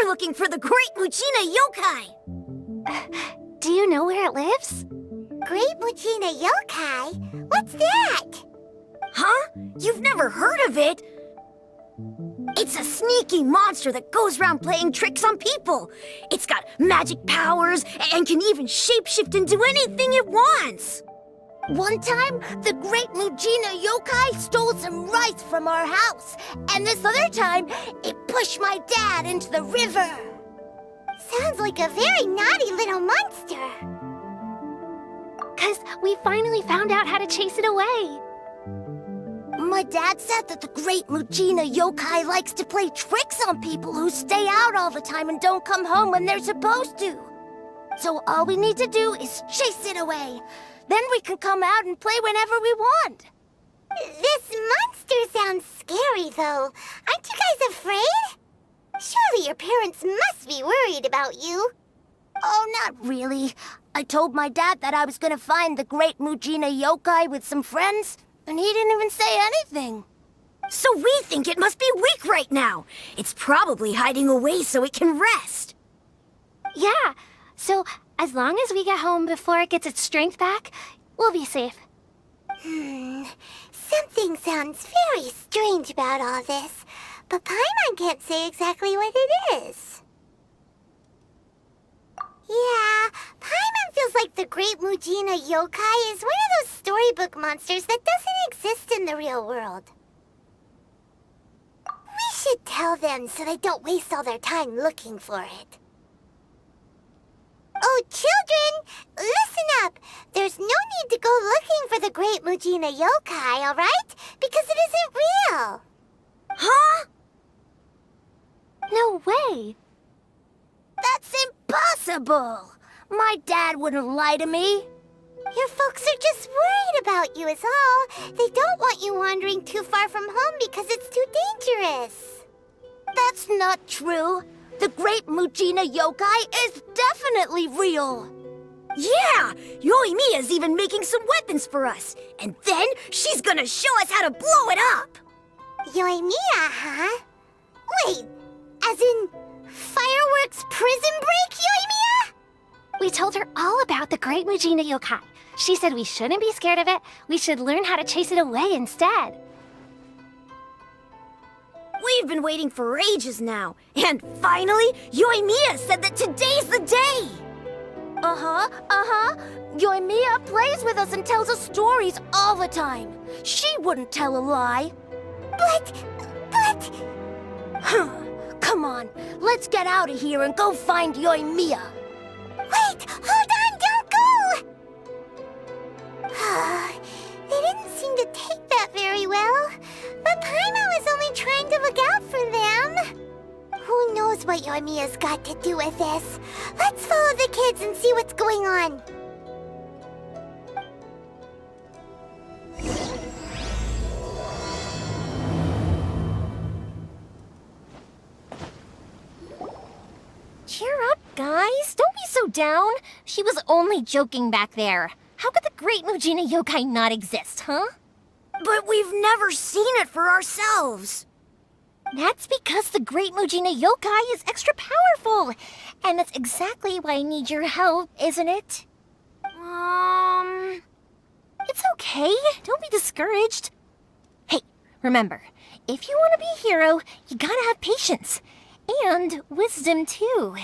We're looking for the Great Mujina Yokai! Do you know where it lives? Great Mujina Yokai? What's that? Huh? You've never heard of it? It's a sneaky monster that goes around playing tricks on people. It's got magic powers and can even shapeshift into anything it wants. One time, the Great Mujina Yokai stole some rice from our house. And this other time, it pushed my dad into the river. Sounds like a very naughty little monster. 'Cause we finally found out how to chase it away. My dad said that the Great Mujina Yokai likes to play tricks on people who stay out all the time and don't come home when they're supposed to. So all we need to do is chase it away. Then we can come out and play whenever we want. This monster sounds scary, though. Aren't you guys afraid? Surely your parents must be worried about you. Oh, not really. I told my dad that I was gonna find the Great Mujina Yokai with some friends, and he didn't even say anything. So we think it must be weak right now. It's probably hiding away so it can rest. Yeah, so as long as we get home before it gets its strength back, we'll be safe. Something sounds very strange about all this, but Paimon can't say exactly what it is. Yeah, Paimon feels like the Great Mujina Yokai is one of those storybook monsters that doesn't exist in the real world. We should tell them so they don't waste all their time looking for it. Oh, children, listen up. There's no need to go looking for the Great Mujina Yokai, all right? Because it isn't real. Huh? No way. That's impossible. My dad wouldn't lie to me. Your folks are just worried about you is all. They don't want you wandering too far from home because it's too dangerous. That's not true. The Great Mujina Yokai is definitely real. Yeah! Yoimiya's even making some weapons for us. And then she's gonna show us how to blow it up! Yoimiya, huh? Wait, as in fireworks prison break, Yoimiya? We told her all about the Great Mujina Yokai. She said we shouldn't be scared of it. We should learn how to chase it away instead. We've been waiting for ages now. And finally, Yoimiya said that today's the day! Yoimiya plays with us and tells us stories all the time. She wouldn't tell a lie. But... Come on, let's get out of here and go find Yoimiya. Wait, hold on, don't go! They didn't seem to take that very well. But Paimon was only trying to look out for them. Who knows what Yoimiya's got to do with this? Let's follow the kids and see what's going on. Cheer up, guys. Don't be so down. She was only joking back there. How could the Great Mujina Yokai not exist, huh? But we've never seen it for ourselves. That's because the Great Mujina Yokai is extra powerful. And that's exactly why I need your help, isn't it? It's okay. Don't be discouraged. Hey, remember, if you want to be a hero, you gotta have patience. And wisdom, too.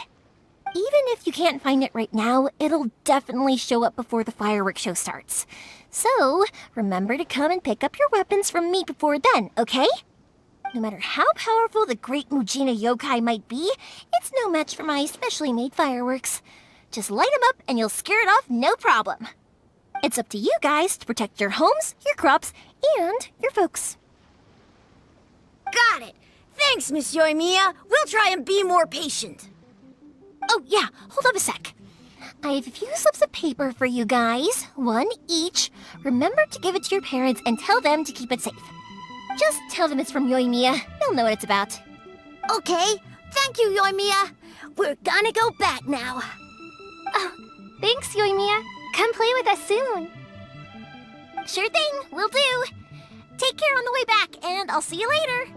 Even if you can't find it right now, it'll definitely show up before the fireworks show starts. So, remember to come and pick up your weapons from me before then, okay? No matter how powerful the Great Mujina Yokai might be, it's no match for my specially made fireworks. Just light them up and you'll scare it off no problem. It's up to you guys to protect your homes, your crops, and your folks. Got it! Thanks, Miss Yoimiya. We'll try and be more patient. Oh, yeah, hold up a sec. I have a few slips of paper for you guys, one each. Remember to give it to your parents and tell them to keep it safe. Just tell them it's from Yoimiya. They'll know what it's about. Okay, thank you, Yoimiya. We're gonna go back now. Oh, thanks, Yoimiya. Come play with us soon. Sure thing, will do. Take care on the way back, and I'll see you later.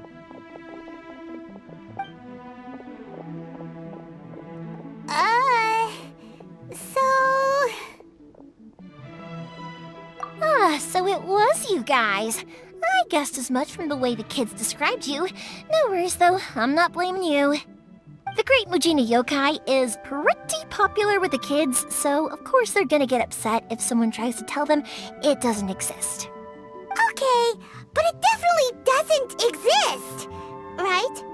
you guys. I guessed as much from the way the kids described you. No worries, though. I'm not blaming you. The Great Mujina Yokai is pretty popular with the kids, so of course they're gonna get upset if someone tries to tell them it doesn't exist. Okay, but it definitely doesn't exist, right?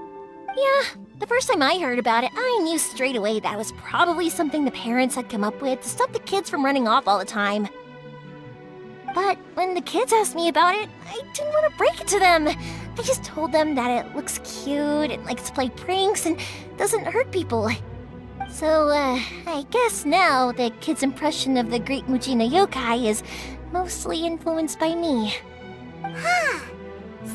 Yeah, the first time I heard about it, I knew straight away that was probably something the parents had come up with to stop the kids from running off all the time. But when the kids asked me about it, I didn't want to break it to them. I just told them that it looks cute and likes to play pranks and doesn't hurt people. So, I guess now the kids' impression of the Great Mujina Yokai is mostly influenced by me. Huh.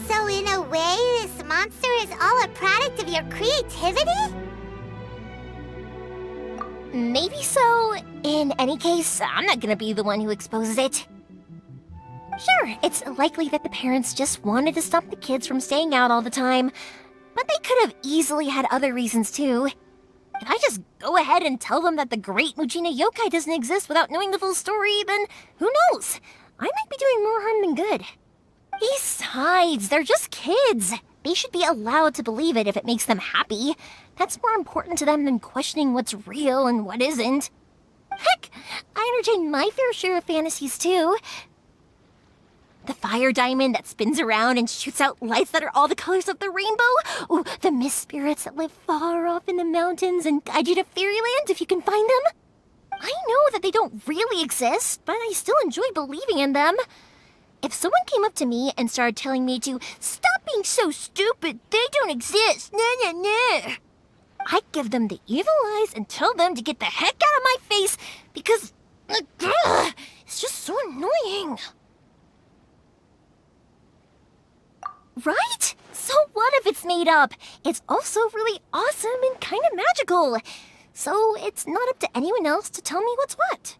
So in a way, this monster is all a product of your creativity? Maybe so. In any case, I'm not gonna be the one who exposes it. Sure, it's likely that the parents just wanted to stop the kids from staying out all the time, but they could have easily had other reasons too. If I just go ahead and tell them that the Great Mujina Yokai doesn't exist without knowing the full story, then who knows? I might be doing more harm than good. Besides, they're just kids. They should be allowed to believe it if it makes them happy. That's more important to them than questioning what's real and what isn't. Heck, I entertain my fair share of fantasies too. The fire diamond that spins around and shoots out lights that are all the colors of the rainbow. Ooh, the mist spirits that live far off in the mountains and guide you to fairyland if you can find them. I know that they don't really exist, but I still enjoy believing in them. If someone came up to me and started telling me to stop being so stupid, they don't exist, I'd give them the evil eyes and tell them to get the heck out of my face because it's just so annoying. Right? So what if it's made up? It's also really awesome and kind of magical. So it's not up to anyone else to tell me what's what.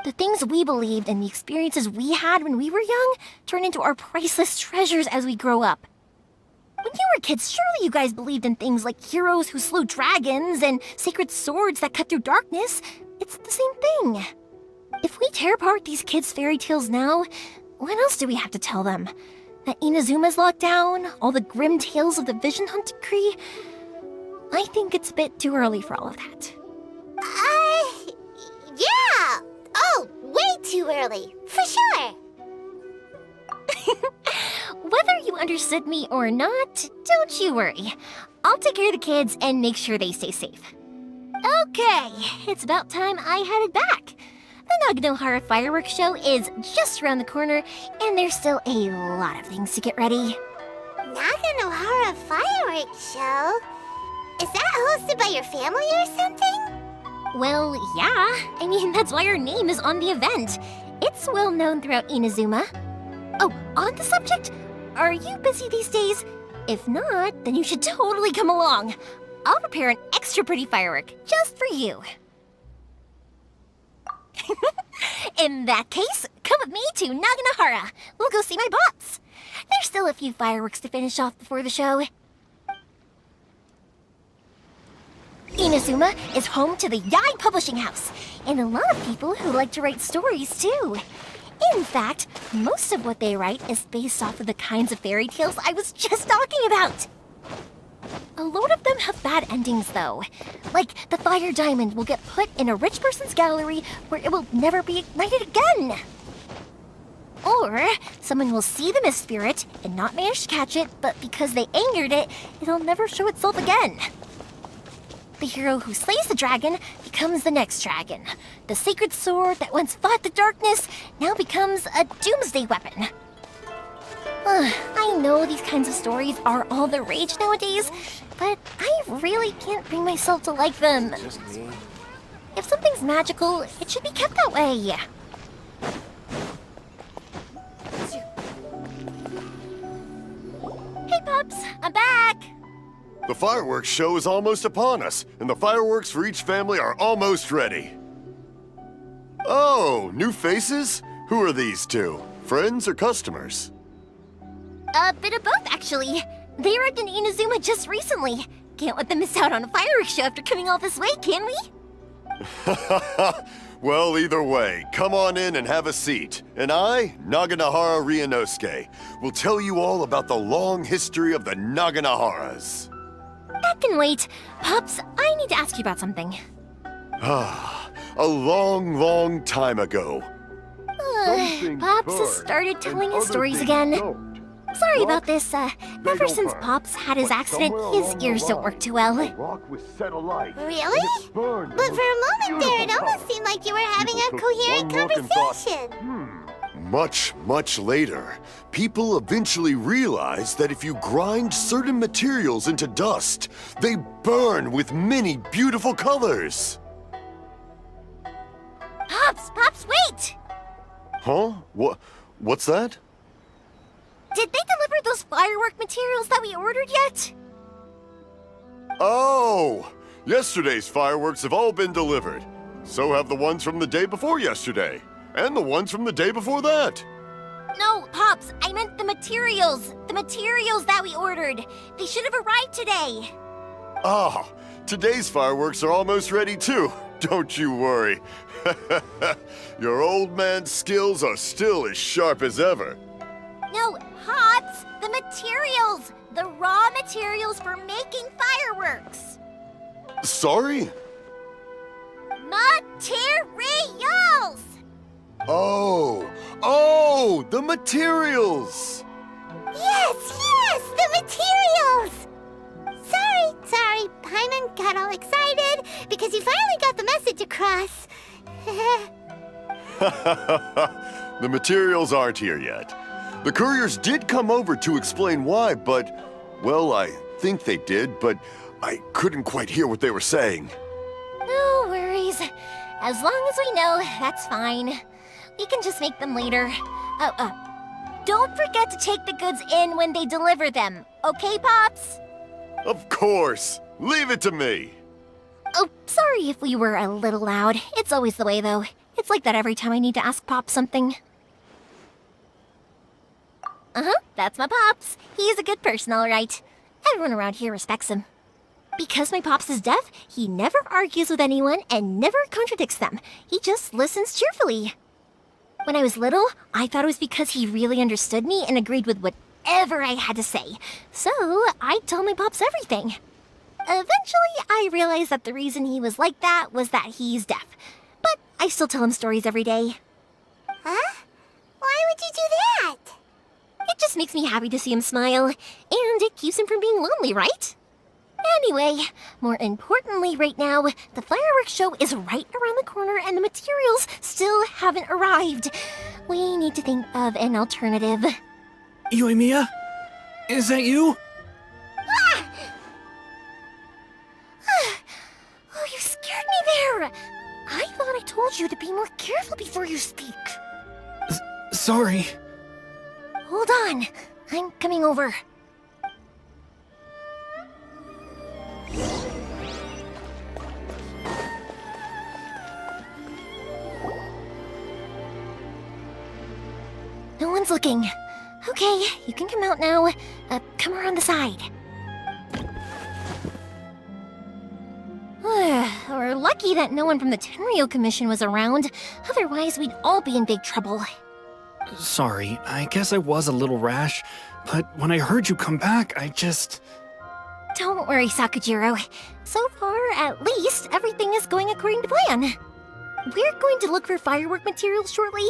The things we believed and the experiences we had when we were young turn into our priceless treasures as we grow up. When you were kids, surely you guys believed in things like heroes who slew dragons and sacred swords that cut through darkness. It's the same thing. If we tear apart these kids' fairy tales now, what else do we have to tell them? That Inazuma's locked down, all the grim tales of the Vision Hunt decree. I think it's a bit too early for all of that. Yeah! Oh, way too early, for sure! Whether you understood me or not, don't you worry. I'll take care of the kids and make sure they stay safe. Okay, it's about time I headed back. The Naganohara fireworks show is just around the corner, and there's still a lot of things to get ready. Naganohara fireworks show? Is that hosted by your family or something? Well, yeah. I mean, that's why our name is on the event. It's well known throughout Inazuma. Oh, on the subject, are you busy these days? If not, then you should totally come along. I'll prepare an extra pretty firework just for you. In that case, come with me to Naganohara. We'll go see my bots. There's still a few fireworks to finish off before the show. Inazuma is home to the Yai Publishing House, and a lot of people who like to write stories too. In fact, most of what they write is based off of the kinds of fairy tales I was just talking about. A lot of them have bad endings, though. Like, the fire diamond will get put in a rich person's gallery where it will never be ignited again. Or, someone will see the mist spirit and not manage to catch it, but because they angered it, it'll never show itself again. The hero who slays the dragon becomes the next dragon. The sacred sword that once fought the darkness now becomes a doomsday weapon. I know these kinds of stories are all the rage nowadays, but I really can't bring myself to like them. If something's magical, it should be kept that way. Hey, pups, I'm back! The fireworks show is almost upon us, and the fireworks for each family are almost ready. Oh, new faces? Who are these two? Friends or customers? A bit of both, actually. They arrived in Inazuma just recently. Can't let them miss out on a fireworks show after coming all this way, can we? Well, either way, come on in and have a seat. And I, Naganahara Ryunosuke, will tell you all about the long history of the Naganaharas. That can wait. Pops, I need to ask you about something. A long, long time ago. Pops has started telling his stories again. Sorry about this. Ever since Pops had his accident, his ears don't work too well. Really? But for a moment there, it almost seemed like you were having a coherent conversation. Much, much later, people eventually realized that if you grind certain materials into dust, they burn with many beautiful colors. Pops, wait! Huh? What's that? Did they deliver those firework materials that we ordered yet? Oh! Yesterday's fireworks have all been delivered. So have the ones from the day before yesterday. And the ones from the day before that. No, Pops, I meant the materials. The materials that we ordered. They should have arrived today. Ah, today's fireworks are almost ready too. Don't you worry. Your old man's skills are still as sharp as ever. No, Pops, the materials. The raw materials for making fireworks. Sorry? Materials! Oh, the materials! Yes, the materials! Sorry, Paimon got all excited because he finally got the message across. The materials aren't here yet. The couriers did come over to explain why, but, well, I think they did, but I couldn't quite hear what they were saying. No worries. As long as we know, that's fine. We can just make them later. Don't forget to take the goods in when they deliver them, okay, Pops? Of course. Leave it to me. Oh, sorry if we were a little loud. It's always the way, though. It's like that every time I need to ask Pops something. That's my Pops. He's a good person, all right. Everyone around here respects him. Because my Pops is deaf, he never argues with anyone and never contradicts them. He just listens cheerfully. When I was little, I thought it was because he really understood me and agreed with whatever I had to say. So I'd tell my Pops everything. Eventually, I realized that the reason he was like that was that he's deaf. But I still tell him stories every day. Huh? Why would you do that? It just makes me happy to see him smile, and it keeps him from being lonely, right? Anyway, more importantly right now, the fireworks show is right around the corner and the materials still haven't arrived. We need to think of an alternative. Yoimiya? Is that you? Oh, you scared me there! I thought I told you to be more careful before you speak. Sorry. Hold on, I'm coming over. No one's looking. Okay, you can come out now. Come around the side. We're lucky that no one from the Tenryo Commission was around. Otherwise, we'd all be in big trouble. Sorry, I guess I was a little rash, but when I heard you come back, I just... Don't worry, Sakujiro. So far, at least, everything is going according to plan. We're going to look for firework materials shortly.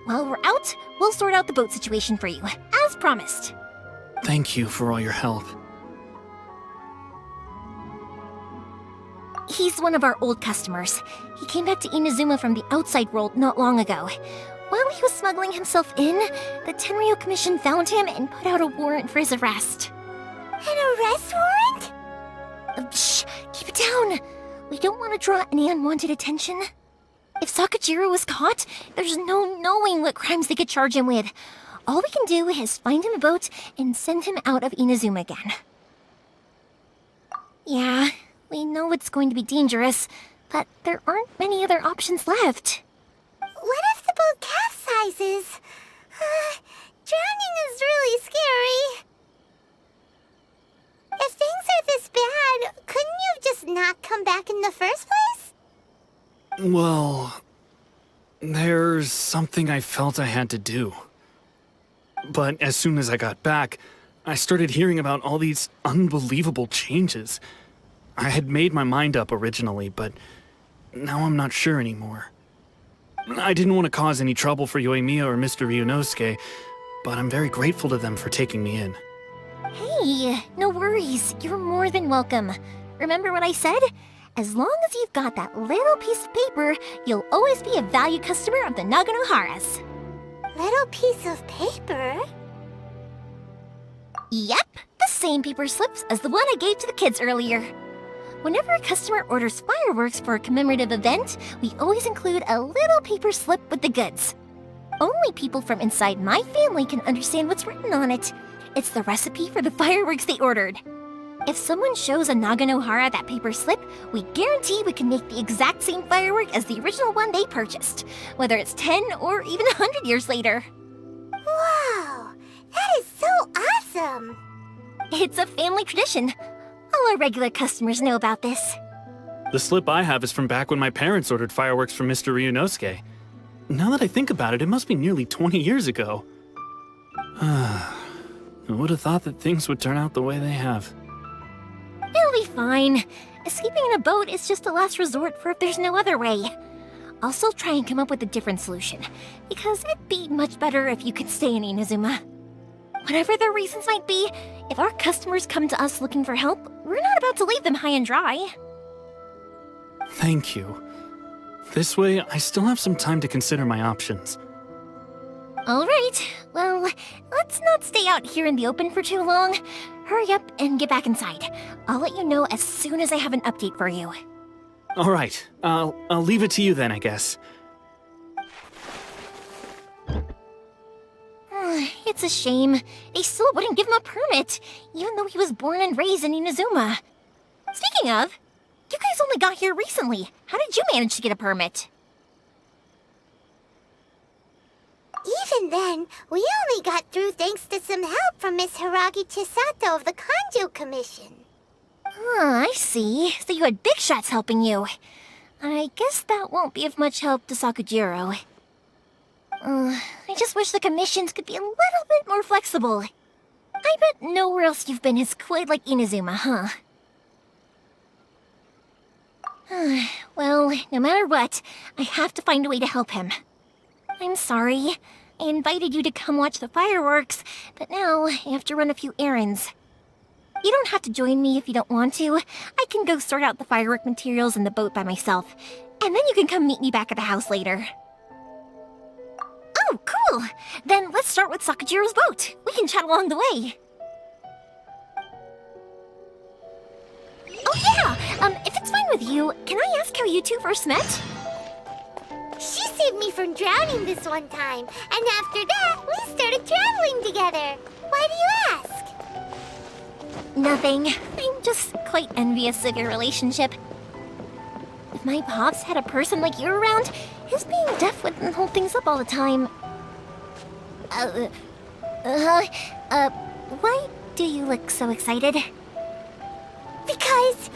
While we're out, we'll sort out the boat situation for you, as promised. Thank you for all your help. He's one of our old customers. He came back to Inazuma from the outside world not long ago. While he was smuggling himself in, the Tenryo Commission found him and put out a warrant for his arrest. An arrest warrant? Shh! Keep it down! We don't want to draw any unwanted attention. If Sakujiro was caught, there's no knowing what crimes they could charge him with. All we can do is find him a boat and send him out of Inazuma again. Yeah, we know it's going to be dangerous, but there aren't many other options left. What if the boat capsizes? Drowning is really scary. If things are this bad, couldn't you have just not come back in the first place? Well, there's something I felt I had to do. But as soon as I got back, I started hearing about all these unbelievable changes. I had made my mind up originally, but now I'm not sure anymore. I didn't want to cause any trouble for Yoimiya or Mr. Ryunosuke, but I'm very grateful to them for taking me in. Hey, no worries. You're more than welcome. Remember what I said? As long as you've got that little piece of paper, you'll always be a valued customer of the Naganoharas. Little piece of paper? Yep, the same paper slips as the one I gave to the kids earlier. Whenever a customer orders fireworks for a commemorative event, we always include a little paper slip with the goods. Only people from inside my family can understand what's written on it. It's the recipe for the fireworks they ordered. If someone shows a Naganohara that paper slip, we guarantee we can make the exact same firework as the original one they purchased, whether it's 10 or even 100 years later. Wow, that is so awesome! It's a family tradition. All our regular customers know about this. The slip I have is from back when my parents ordered fireworks from Mr. Ryunosuke. Now that I think about it, it must be nearly 20 years ago. I would have thought that things would turn out the way they have. It'll be fine. Escaping in a boat is just a last resort for if there's no other way. I'll still try and come up with a different solution, because it'd be much better if you could stay in Inazuma. Whatever their reasons might be, if our customers come to us looking for help, we're not about to leave them high and dry. Thank you. This way, I still have some time to consider my options. All right, well, let's not stay out here in the open for too long. Hurry up and get back inside. I'll let you know as soon as I have an update for you. All right, I'll leave it to you then, I guess. It's a shame. They still wouldn't give him a permit, even though he was born and raised in Inazuma. Speaking of, you guys only got here recently. How did you manage to get a permit? Even then, we only got through thanks to some help from Miss Hiragi Chisato of the Kanjo Commission. I see. So you had big shots helping you. I guess that won't be of much help to Sakujiro. I just wish the commissions could be a little bit more flexible. I bet nowhere else you've been is quite like Inazuma, huh? Well, no matter what, I have to find a way to help him. I'm sorry. I invited you to come watch the fireworks, but now I have to run a few errands. You don't have to join me if you don't want to. I can go sort out the firework materials in the boat by myself, and then you can come meet me back at the house later. Oh, cool! Then let's start with Sakujiro's boat. We can chat along the way. Oh yeah! If it's fine with you, can I ask how you two first met? She saved me from drowning this one time, and after that, we started traveling together. Why do you ask? Nothing. I'm just quite envious of your relationship. If my pops had a person like you around, his being deaf wouldn't hold things up all the time. Why do you look so excited? Because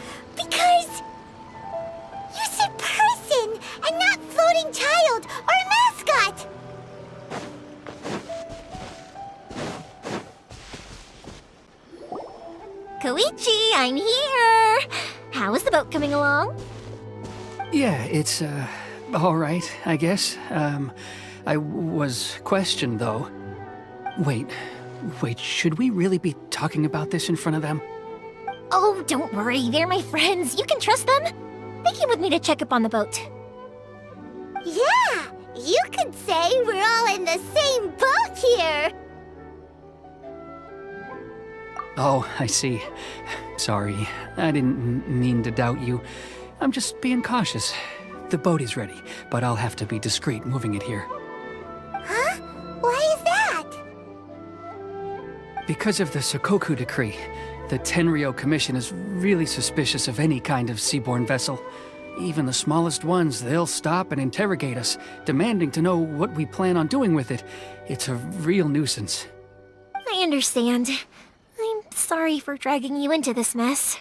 you said person and not floating child or a mascot. Koichi, I'm here! How is the boat coming along? Yeah, it's, all right, I guess. I was questioned, though. Wait, should we really be talking about this in front of them? Oh, don't worry, they're my friends. You can trust them. They came with me to check up on the boat. Yeah, you could say we're all in the same boat here. Oh, I see. Sorry, I didn't mean to doubt you. I'm just being cautious. The boat is ready, but I'll have to be discreet moving it here. Huh? Why is that? Because of the Sokoku Decree, the Tenryo Commission is really suspicious of any kind of seaborne vessel. Even the smallest ones, they'll stop and interrogate us, demanding to know what we plan on doing with it. It's a real nuisance. I understand. I'm sorry for dragging you into this mess.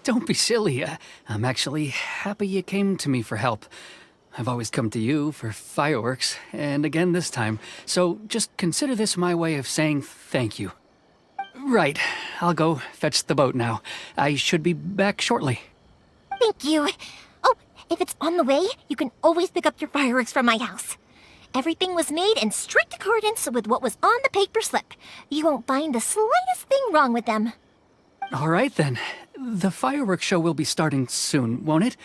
Don't be silly. I'm actually happy you came to me for help. I've always come to you for fireworks, and again this time. So just consider this my way of saying thank you. Right, I'll go fetch the boat now. I should be back shortly. Thank you. Oh, if it's on the way, you can always pick up your fireworks from my house. Everything was made in strict accordance with what was on the paper slip. You won't find the slightest thing wrong with them. All right then. The fireworks show will be starting soon, won't it?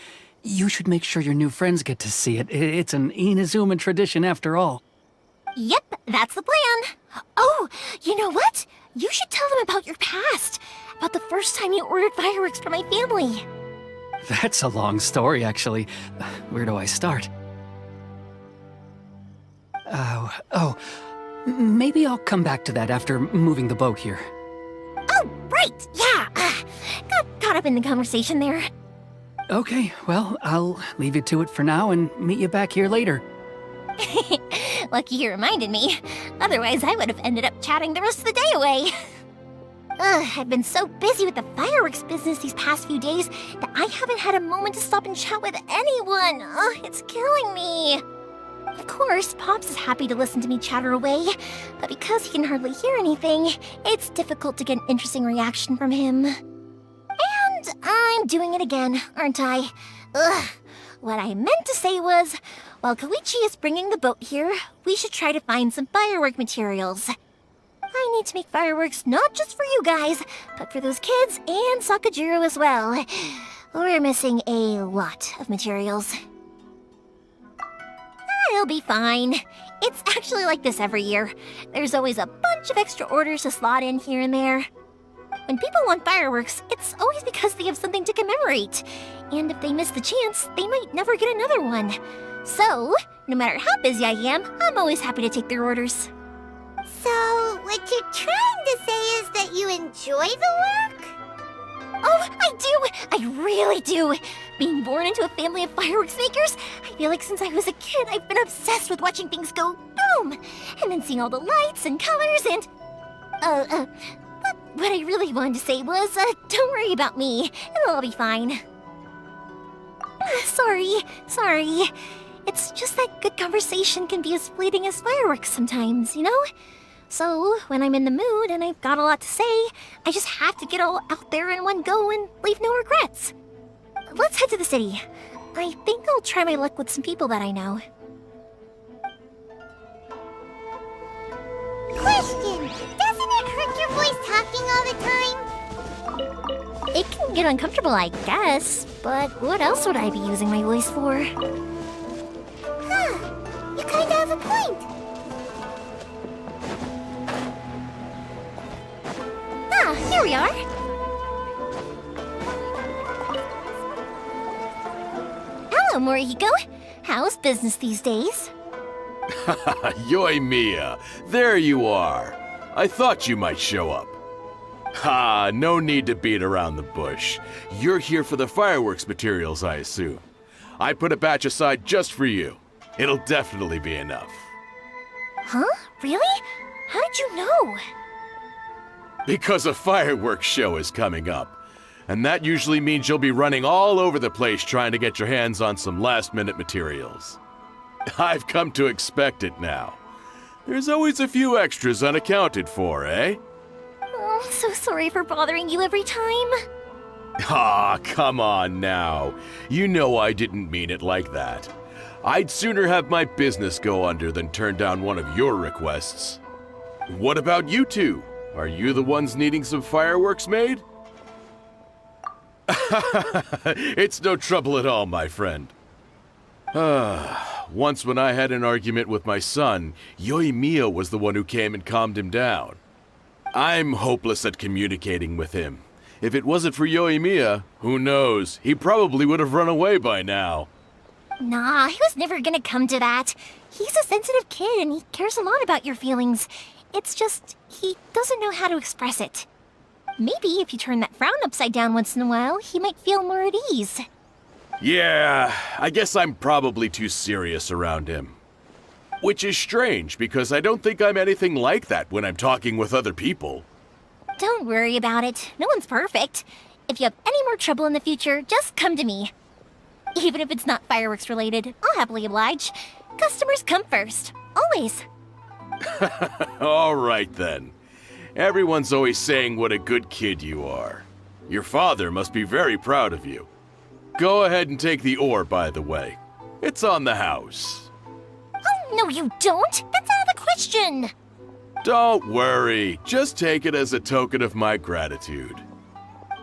You should make sure your new friends get to see it. It's an Inazuma tradition after all. Yep, that's the plan. Oh, you know what? You should tell them about your past. About the first time you ordered fireworks for my family. That's a long story, actually. Where do I start? Maybe I'll come back to that after moving the boat here. Oh, right, yeah. Got caught up in the conversation there. Okay, well, I'll leave you to it for now and meet you back here later. Lucky you reminded me. Otherwise, I would have ended up chatting the rest of the day away. I've been so busy with the fireworks business these past few days that I haven't had a moment to stop and chat with anyone. It's killing me. Of course, Pops is happy to listen to me chatter away, but because he can hardly hear anything, it's difficult to get an interesting reaction from him. And I'm doing it again, aren't I? What I meant to say was, while Koichi is bringing the boat here, we should try to find some firework materials. I need to make fireworks not just for you guys, but for those kids and Sakajiro as well. We're missing a lot of materials. I'll be fine. It's actually like this every year. There's always a bunch of extra orders to slot in here and there. When people want fireworks, it's always because they have something to commemorate. And if they miss the chance, they might never get another one. So, no matter how busy I am, I'm always happy to take their orders. So, what you're trying to say is that you enjoy the work? Oh, I do! I really do! Being born into a family of fireworks makers, I feel like since I was a kid, I've been obsessed with watching things go boom! And then seeing all the lights and colors and... What I really wanted to say was, don't worry about me. It'll all be fine. Sorry. It's just that good conversation can be as fleeting as fireworks sometimes, you know? So, when I'm in the mood and I've got a lot to say, I just have to get all out there in one go and leave no regrets. Let's head to the city. I think I'll try my luck with some people that I know. Question! Doesn't it hurt your voice talking all the time? It can get uncomfortable, I guess, but what else would I be using my voice for? Huh. You kinda have a point. Ah, here we are. Hello, Morihiko. How's business these days? Yoimiya, there you are. I thought you might show up. Ha, no need to beat around the bush. You're here for the fireworks materials, I assume. I put a batch aside just for you. It'll definitely be enough. Huh? Really? How did you know? Because a fireworks show is coming up. And that usually means you'll be running all over the place trying to get your hands on some last-minute materials. I've come to expect it now. There's always a few extras unaccounted for, eh? Oh, I'm so sorry for bothering you every time. Ah, come on now. You know I didn't mean it like that. I'd sooner have my business go under than turn down one of your requests. What about you two? Are you the ones needing some fireworks made? It's no trouble at all, my friend. Once when I had an argument with my son, Yoimiya was the one who came and calmed him down. I'm hopeless at communicating with him. If it wasn't for Yoimiya, who knows, he probably would have run away by now. Nah, he was never gonna come to that. He's a sensitive kid and he cares a lot about your feelings. It's just, he doesn't know how to express it. Maybe if you turn that frown upside down once in a while, he might feel more at ease. Yeah, I guess I'm probably too serious around him. Which is strange, because I don't think I'm anything like that when I'm talking with other people. Don't worry about it. No one's perfect. If you have any more trouble in the future, just come to me. Even if it's not fireworks related, I'll happily oblige. Customers come first. Always. All right then. Everyone's always saying what a good kid you are. Your father must be very proud of you. Go ahead and take the ore, by the way. It's on the house. Oh, no you don't! That's out of the question! Don't worry. Just take it as a token of my gratitude.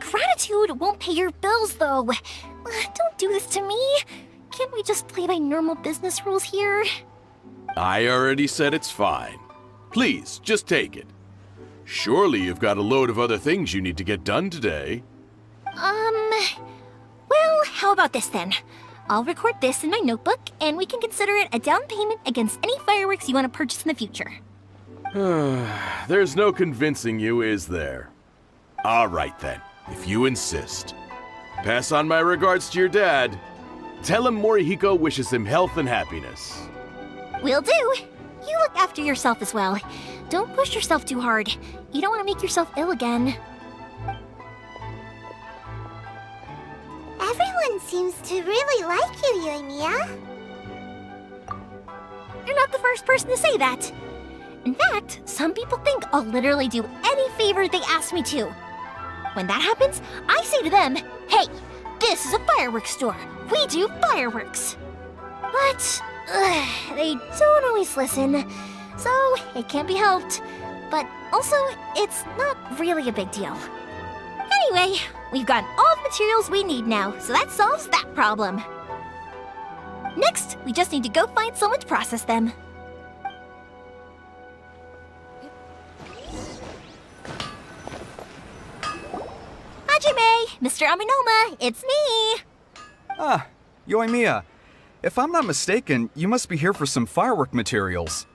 Gratitude won't pay your bills, though. Don't do this to me. Can't we just play by normal business rules here? I already said it's fine. Please, just take it. Surely you've got a load of other things you need to get done today. Well, how about this then? I'll record this in my notebook, and we can consider it a down payment against any fireworks you want to purchase in the future. There's no convincing you, is there? All right then, if you insist. Pass on my regards to your dad. Tell him Morihiko wishes him health and happiness. Will do. You look after yourself as well. Don't push yourself too hard. You don't want to make yourself ill again. Everyone seems to really like you, Yoimiya. You're not the first person to say that. In fact, some people think I'll literally do any favor they ask me to. When that happens, I say to them, hey, this is a fireworks store. We do fireworks. But they don't always listen, so it can't be helped. But also, it's not really a big deal. Anyway, we've got all the materials we need now, so that solves that problem. Next, we just need to go find someone to process them. Hajime, Mr. Aminoma, it's me! Ah, Yoimiya. If I'm not mistaken, you must be here for some firework materials.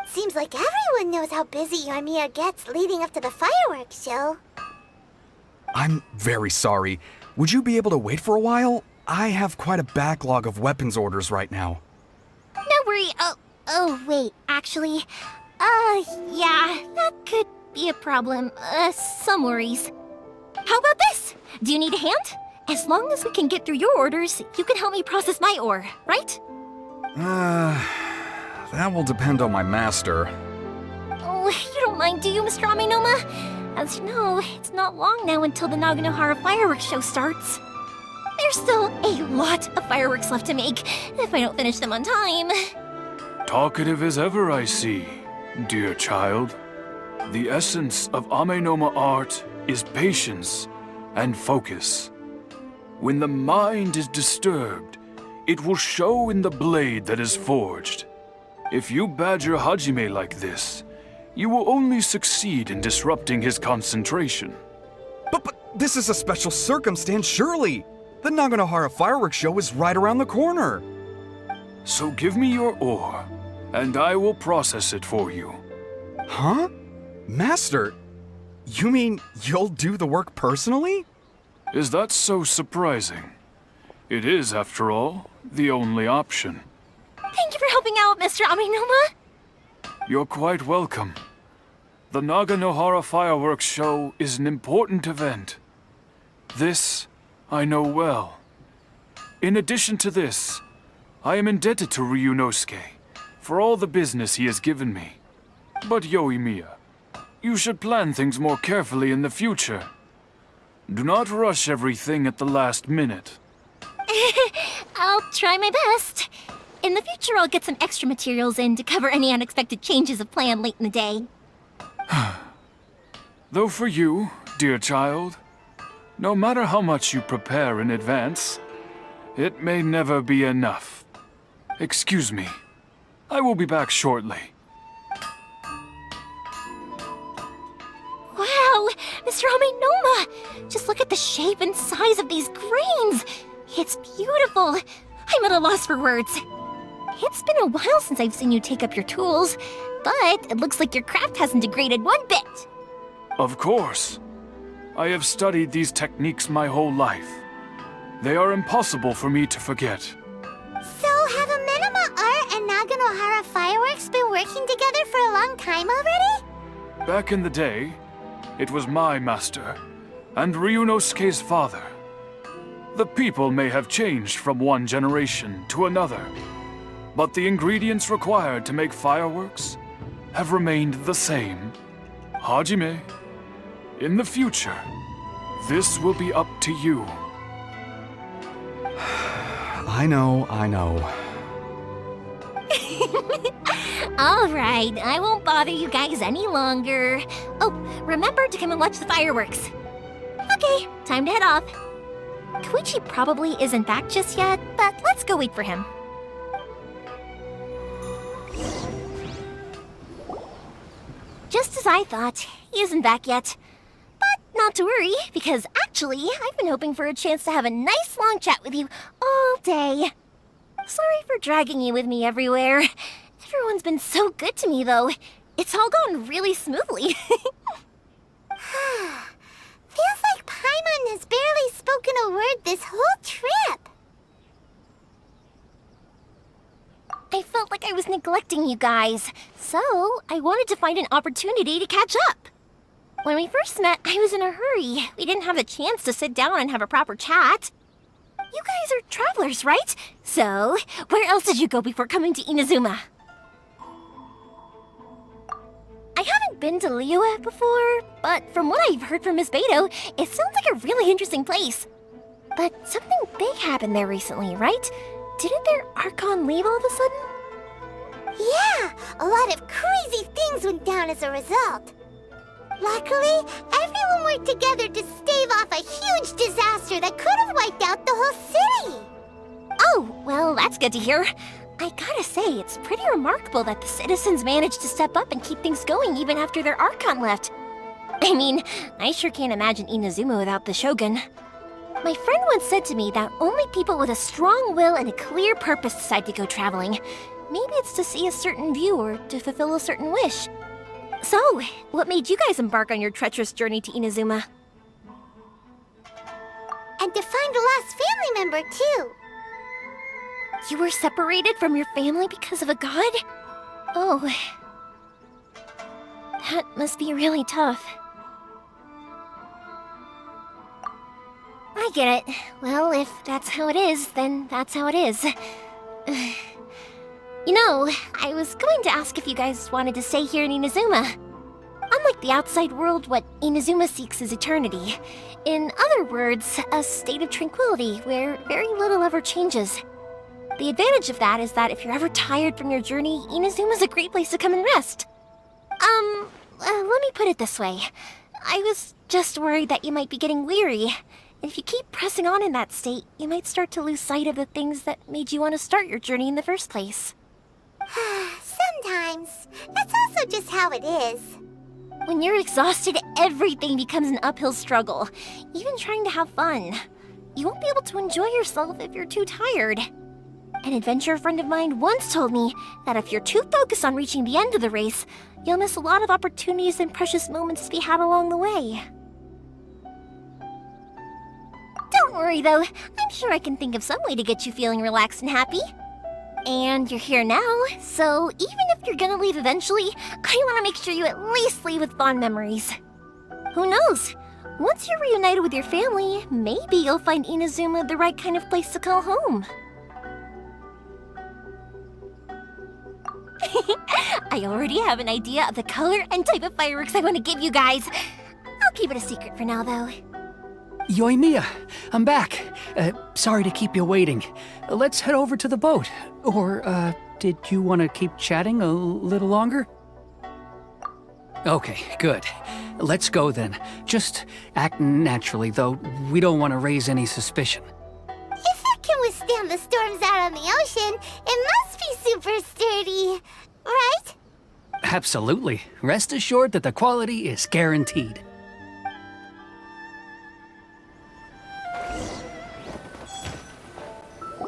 Seems like everyone knows how busy Yoimiya gets leading up to the fireworks show. I'm very sorry. Would you be able to wait for a while? I have quite a backlog of weapons orders right now. No worry. Oh, wait, actually. Yeah, that could be a problem. Some worries. How about this? Do you need a hand? As long as we can get through your orders, you can help me process my ore, right? That will depend on my master. Oh, you don't mind, do you, Mr. Aminoma? As you know, it's not long now until the Naganohara fireworks show starts. There's still a lot of fireworks left to make, if I don't finish them on time. Talkative as ever, I see, dear child. The essence of Amenoma art is patience and focus. When the mind is disturbed, it will show in the blade that is forged. If you badger Hajime like this, you will only succeed in disrupting his concentration. But this is a special circumstance, surely. The Naganohara fireworks show is right around the corner. So give me your ore, and I will process it for you. Huh? Master, you mean you'll do the work personally? Is that so surprising? It is, after all, the only option. Thank you for helping out, Mr. Aminoma. You're quite welcome. The Naganohara fireworks show is an important event. This I know well. In addition to this, I am indebted to Ryunosuke for all the business he has given me. But Yoimiya, you should plan things more carefully in the future. Do not rush everything at the last minute. I'll try my best. In the future, I'll get some extra materials in to cover any unexpected changes of plan late in the day. Though for you, dear child, no matter how much you prepare in advance, it may never be enough. Excuse me. I will be back shortly. Wow, Mr. Aminoma! Just look at the shape and size of these grains! It's beautiful! I'm at a loss for words. It's been a while since I've seen you take up your tools, but it looks like your craft hasn't degraded one bit. Of course. I have studied these techniques my whole life. They are impossible for me to forget. So, have Amenoma Art and Naganohara Fireworks been working together for a long time already? Back in the day, it was my master, and Ryunosuke's father. The people may have changed from one generation to another, but the ingredients required to make fireworks have remained the same. Hajime, in the future, this will be up to you. I know. All right, I won't bother you guys any longer. Oh, remember to come and watch the fireworks. Okay, time to head off. Koichi probably isn't back just yet, but let's go wait for him. Just as I thought, he isn't back yet. But not to worry, because actually, I've been hoping for a chance to have a nice long chat with you all day. Sorry for dragging you with me everywhere. Everyone's been so good to me, though. It's all gone really smoothly. Feels like Paimon has barely spoken a word this whole trip. I felt like I was neglecting you guys, so I wanted to find an opportunity to catch up. When we first met, I was in a hurry. We didn't have the chance to sit down and have a proper chat. You guys are travelers, right? So, where else did you go before coming to Inazuma? I haven't been to Liyue before, but from what I've heard from Miss Beto, it sounds like a really interesting place. But something big happened there recently, right? Didn't their Archon leave all of a sudden? Yeah, a lot of crazy things went down as a result. Luckily, everyone worked together to stave off a huge disaster that could have wiped out the whole city. Oh, well, that's good to hear. I gotta say, it's pretty remarkable that the citizens managed to step up and keep things going even after their Archon left. I mean, I sure can't imagine Inazuma without the Shogun. My friend once said to me that only people with a strong will and a clear purpose decide to go traveling. Maybe it's to see a certain view or to fulfill a certain wish. So, what made you guys embark on your treacherous journey to Inazuma? And to find a lost family member, too. You were separated from your family because of a god? Oh. That must be really tough. I get it. Well, if that's how it is, then that's how it is. You know, I was going to ask if you guys wanted to stay here in Inazuma. Unlike the outside world, what Inazuma seeks is eternity. In other words, a state of tranquility where very little ever changes. The advantage of that is that if you're ever tired from your journey, Inazuma's a great place to come and rest. Let me put it this way. I was just worried that you might be getting weary. And if you keep pressing on in that state, you might start to lose sight of the things that made you want to start your journey in the first place. Sometimes. That's also just how it is. When you're exhausted, everything becomes an uphill struggle. Even trying to have fun. You won't be able to enjoy yourself if you're too tired. An adventurer friend of mine once told me that if you're too focused on reaching the end of the race, you'll miss a lot of opportunities and precious moments to be had along the way. Don't worry though, I'm sure I can think of some way to get you feeling relaxed and happy. And you're here now, so even if you're gonna leave eventually, I want to make sure you at least leave with fond memories. Who knows? Once you're reunited with your family, maybe you'll find Inazuma the right kind of place to call home. I already have an idea of the color and type of fireworks I want to give you guys. I'll keep it a secret for now, though. Yoimiya, I'm back. Sorry to keep you waiting. Let's head over to the boat. Or, did you want to keep chatting a little longer? Okay, good. Let's go then. Just act naturally, though. We don't want to raise any suspicion. If it can withstand the storms out on the ocean, it must be super sturdy, right? Absolutely. Rest assured that the quality is guaranteed.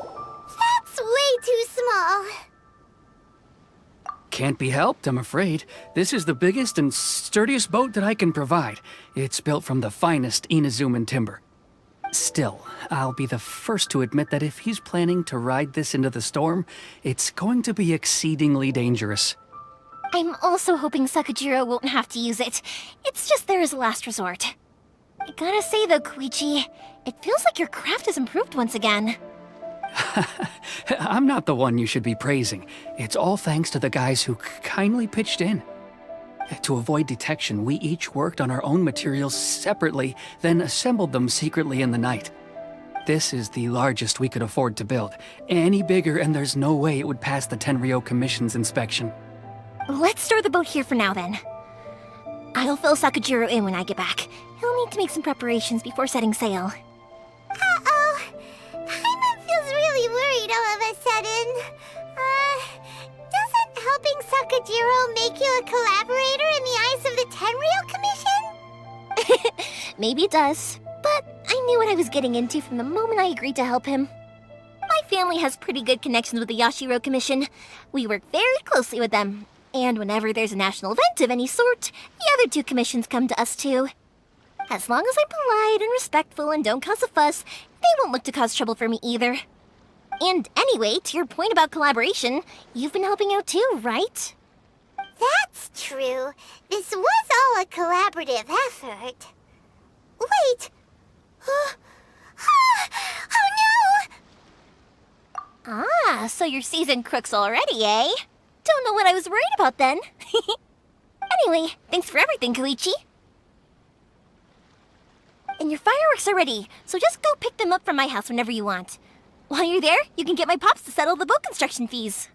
That's way too small. Can't be helped, I'm afraid. This is the biggest and sturdiest boat that I can provide. It's built from the finest Inazuman timber. Still, I'll be the first to admit that if he's planning to ride this into the storm, it's going to be exceedingly dangerous. I'm also hoping Sakajiro won't have to use it. It's just there as a last resort. I gotta say though, Koichi, it feels like your craft has improved once again. I'm not the one you should be praising. It's all thanks to the guys who kindly pitched in. To avoid detection, we each worked on our own materials separately, then assembled them secretly in the night. This is the largest we could afford to build. Any bigger and there's no way it would pass the Tenryou Commission's inspection. Let's store the boat here for now then. I'll fill Sakujiro in when I get back. He'll need to make some preparations before setting sail. Uh-oh. Paimon feels really worried all of a sudden. Doesn't helping Sakujiro make you a collaborator in the eyes of the Tenryou Commission? Maybe it does, but I knew what I was getting into from the moment I agreed to help him. My family has pretty good connections with the Yashiro Commission. We work very closely with them. And whenever there's a national event of any sort, the other two commissions come to us too. As long as I'm polite and respectful and don't cause a fuss, they won't look to cause trouble for me either. And anyway, to your point about collaboration, you've been helping out too, right? That's true. This was all a collaborative effort. Wait! Oh no! Ah, so you're seasoned crooks already, eh? Don't know what I was worried about then. Anyway, thanks for everything, Koichi. And your fireworks are ready, so just go pick them up from my house whenever you want. While you're there, you can get my pops to settle the boat construction fees.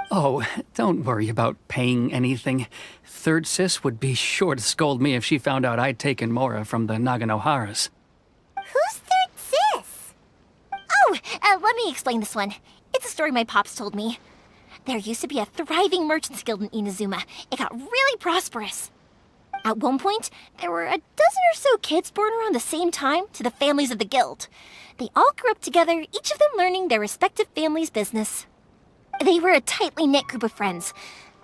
Oh, don't worry about paying anything. Third Sis would be sure to scold me if she found out I'd taken Mora from the Naganoharas. Who's Third Sis? Oh, let me explain this one. It's a story my pops told me. There used to be a thriving merchants guild in Inazuma. It got really prosperous. At one point, there were a dozen or so kids born around the same time to the families of the guild. They all grew up together, each of them learning their respective family's business. They were a tightly knit group of friends,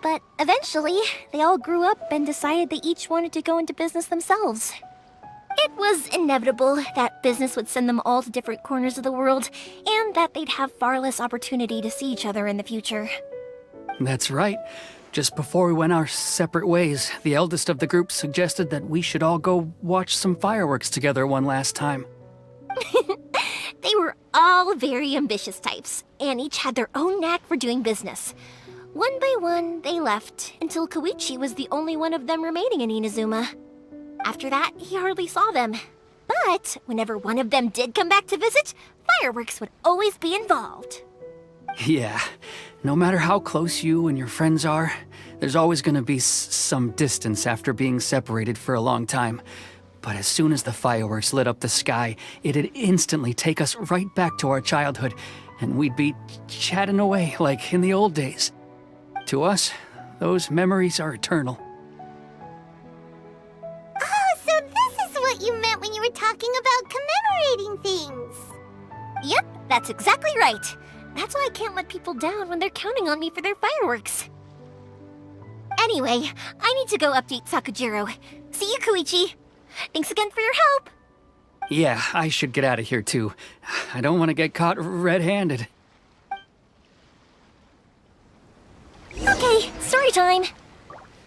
but eventually, they all grew up and decided they each wanted to go into business themselves. It was inevitable that business would send them all to different corners of the world, and that they'd have far less opportunity to see each other in the future. That's right. Just before we went our separate ways, the eldest of the group suggested that we should all go watch some fireworks together one last time. They were all very ambitious types, and each had their own knack for doing business. One by one, they left, until Koichi was the only one of them remaining in Inazuma. After that, he hardly saw them. But whenever one of them did come back to visit, fireworks would always be involved. Yeah, no matter how close you and your friends are, there's always gonna be some distance after being separated for a long time. But as soon as the fireworks lit up the sky, it'd instantly take us right back to our childhood, and we'd be chatting away like in the old days. To us, those memories are eternal. Oh, so this is what you meant when you were talking about commemorating things. Yep, that's exactly right. That's why I can't let people down when they're counting on me for their fireworks. Anyway, I need to go update Sakujiro. See you, Koichi. Thanks again for your help. Yeah, I should get out of here too. I don't want to get caught red-handed. Okay, story time.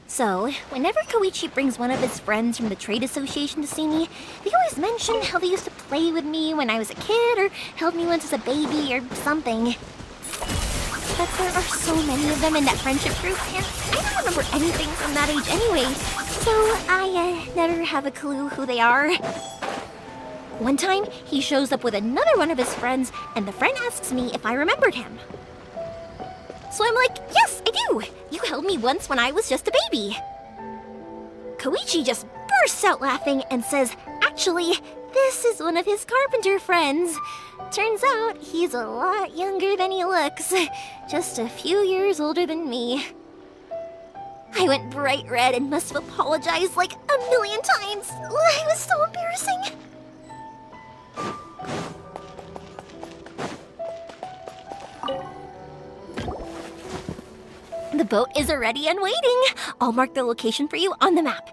So, whenever Koichi brings one of his friends from the trade association to see me, they always mention how they used to play with me when I was a kid or held me once as a baby or something. But there are so many of them in that friendship group, and I don't remember anything from that age anyway, so I never have a clue who they are. One time, he shows up with another one of his friends, and the friend asks me if I remembered him. So I'm like, yes, I do! You held me once when I was just a baby. Koichi just bursts out laughing and says, actually, this is one of his carpenter friends. Turns out he's a lot younger than he looks, just a few years older than me. I went bright red and must have apologized like a million times. It was so embarrassing. The boat is ready and waiting. I'll mark the location for you on the map.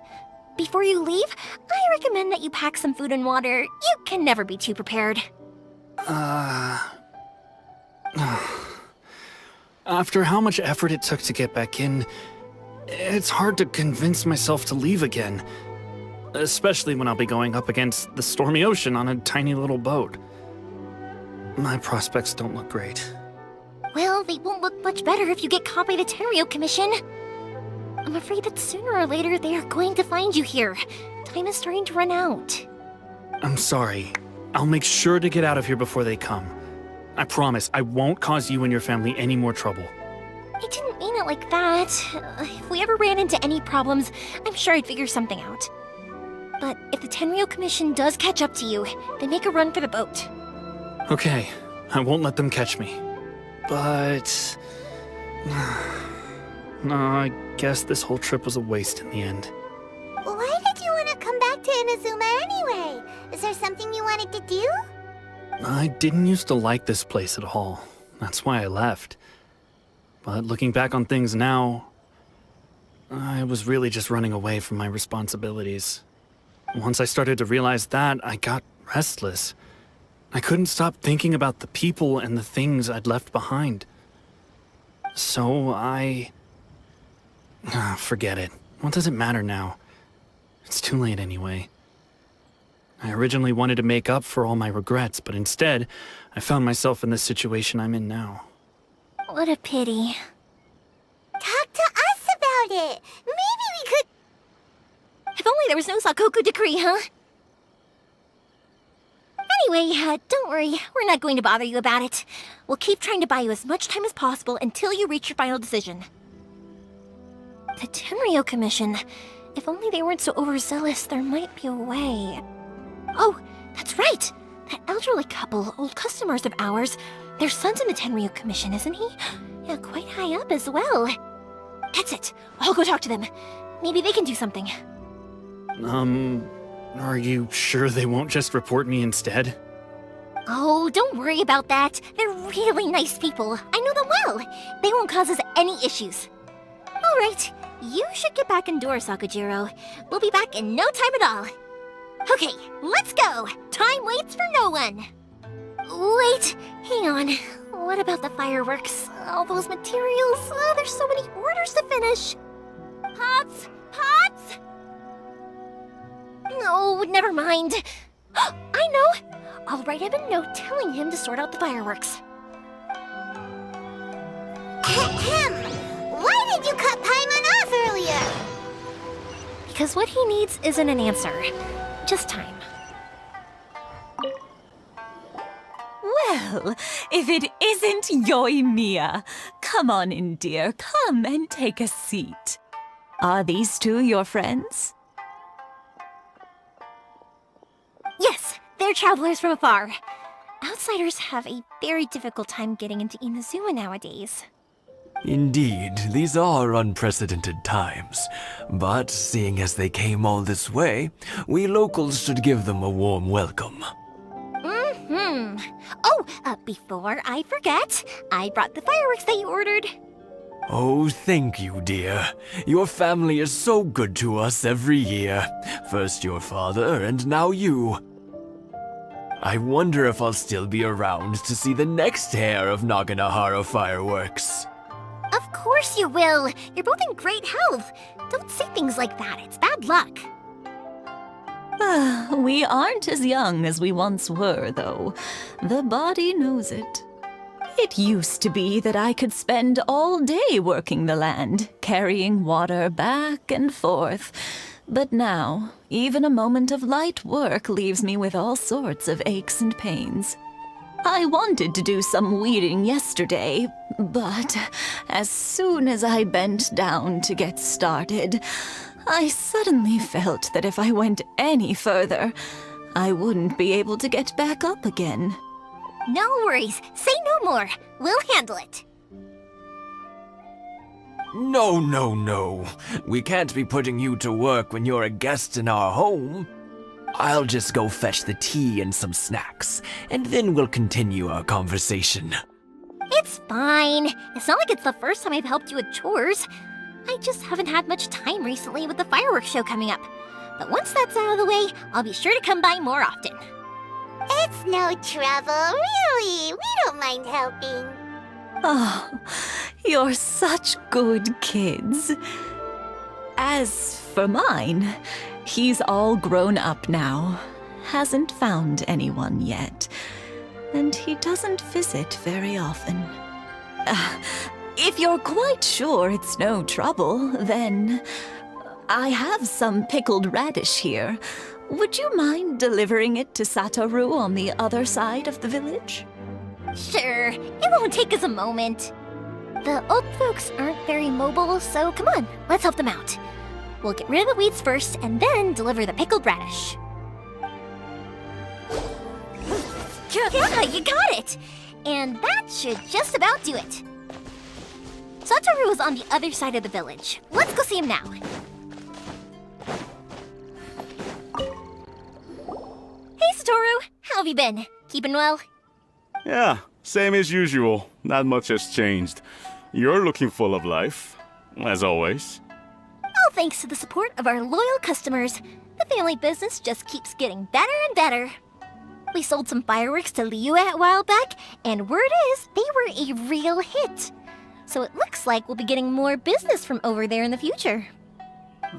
Before you leave, I recommend that you pack some food and water. You can never be too prepared. After how much effort it took to get back in, it's hard to convince myself to leave again. especially when I'll be going up against the stormy ocean on a tiny little boat. My prospects don't look great. Well, they won't look much better if you get caught by the Tenryo Commission. I'm afraid that sooner or later they are going to find you here. Time is starting to run out. I'm sorry. I'll make sure to get out of here before they come. I promise I won't cause you and your family any more trouble. I didn't mean it like that. If we ever ran into any problems, I'm sure I'd figure something out. But if the Tenryo Commission does catch up to you, then make a run for the boat. Okay, I won't let them catch me. But... no, I guess this whole trip was a waste in the end. Why did you want to come back to Inazuma anyway? Is there something you wanted to do? I didn't used to like this place at all. That's why I left. But looking back on things now, I was really just running away from my responsibilities. Once I started to realize that, I got restless. I couldn't stop thinking about the people and the things I'd left behind. So forget it. What does it matter now? It's too late anyway. I originally wanted to make up for all my regrets, but instead, I found myself in the situation I'm in now. What a pity. Talk to us about it. Maybe we could... If only there was no Sakoku decree, huh? Anyway, don't worry. We're not going to bother you about it. We'll keep trying to buy you as much time as possible until you reach your final decision. The Tenryo Commission. If only they weren't so overzealous, there might be a way. Oh, that's right! That elderly couple, old customers of ours, their son's in the Tenryo Commission, isn't he? Yeah, quite high up as well. That's it. I'll go talk to them. Maybe they can do something. Are you sure they won't just report me instead? Oh, don't worry about that. They're really nice people. I know them well. They won't cause us any issues. All right, you should get back indoors, Sakujiro. We'll be back in no time at all. Okay, let's go. Time waits for no one. Wait, hang on. What about the fireworks? All those materials? Oh, there's so many orders to finish. Pots? Pots? No, never mind. I know. I'll write him a note telling him to sort out the fireworks. Ahem. Why did you cut Paimon off earlier? Because what he needs isn't an answer, just time. Well, if it isn't Yoimiya. Come on in, dear. Come and take a seat. Are these two your friends? Yes, they're travelers from afar. Outsiders have a very difficult time getting into Inazuma nowadays. Indeed, these are unprecedented times. But seeing as they came all this way, we locals should give them a warm welcome. Oh, before I forget, I brought the fireworks that you ordered. Oh, thank you, dear. Your family is so good to us every year. First your father, and now you. I wonder if I'll still be around to see the next pair of Naganohara fireworks. Of course you will. You're both in great health. Don't say things like that. It's bad luck. We aren't as young as we once were, though. The body knows it. It used to be that I could spend all day working the land, carrying water back and forth. But now, even a moment of light work leaves me with all sorts of aches and pains. I wanted to do some weeding yesterday, but as soon as I bent down to get started, I suddenly felt that if I went any further, I wouldn't be able to get back up again. No worries. Say no more. We'll handle it. No, no, no. We can't be putting you to work when you're a guest in our home. I'll just go fetch the tea and some snacks, and then we'll continue our conversation. It's fine. It's not like it's the first time I've helped you with chores. I just haven't had much time recently with the fireworks show coming up. But once that's out of the way, I'll be sure to come by more often. It's no trouble, really. We don't mind helping. Oh, you're such good kids. As for mine, He's all grown up now. Hasn't found anyone yet. And he doesn't visit very often. If you're quite sure it's no trouble, then I have some pickled radish here. Would you mind delivering it to Satoru on the other side of the village? Sure, it won't take us a moment. The old folks aren't very mobile, so come on, let's help them out. We'll get rid of the weeds first and then deliver the pickled radish. Yeah, you got it! And that should just about do it. Satoru is on the other side of the village. Let's go see him now. Hey, Satoru! How have you been? Keeping well? Yeah, same as usual. Not much has changed. You're looking full of life, as always. All thanks to the support of our loyal customers, the family business just keeps getting better and better. We sold some fireworks to Liyue a while back, and word is they were a real hit. So it looks like we'll be getting more business from over there in the future.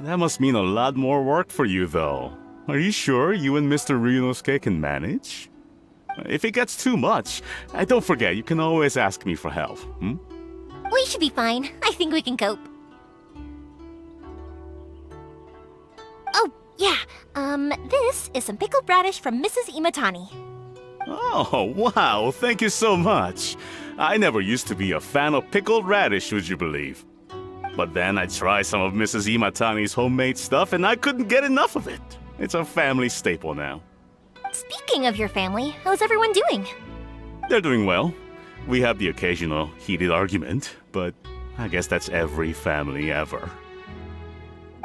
That must mean a lot more work for you, though. Are you sure you and Mr. Ryunosuke can manage? If it gets too much, don't forget, you can always ask me for help, hmm? We should be fine. I think we can cope. Oh, yeah. This is some pickled radish from Mrs. Imatani. Oh, wow, thank you so much. I never used to be a fan of pickled radish, would you believe? But then I tried some of Mrs. Imatani's homemade stuff and I couldn't get enough of it. It's a family staple now. Speaking of your family, how's everyone doing? They're doing well. We have the occasional heated argument, but I guess that's every family ever.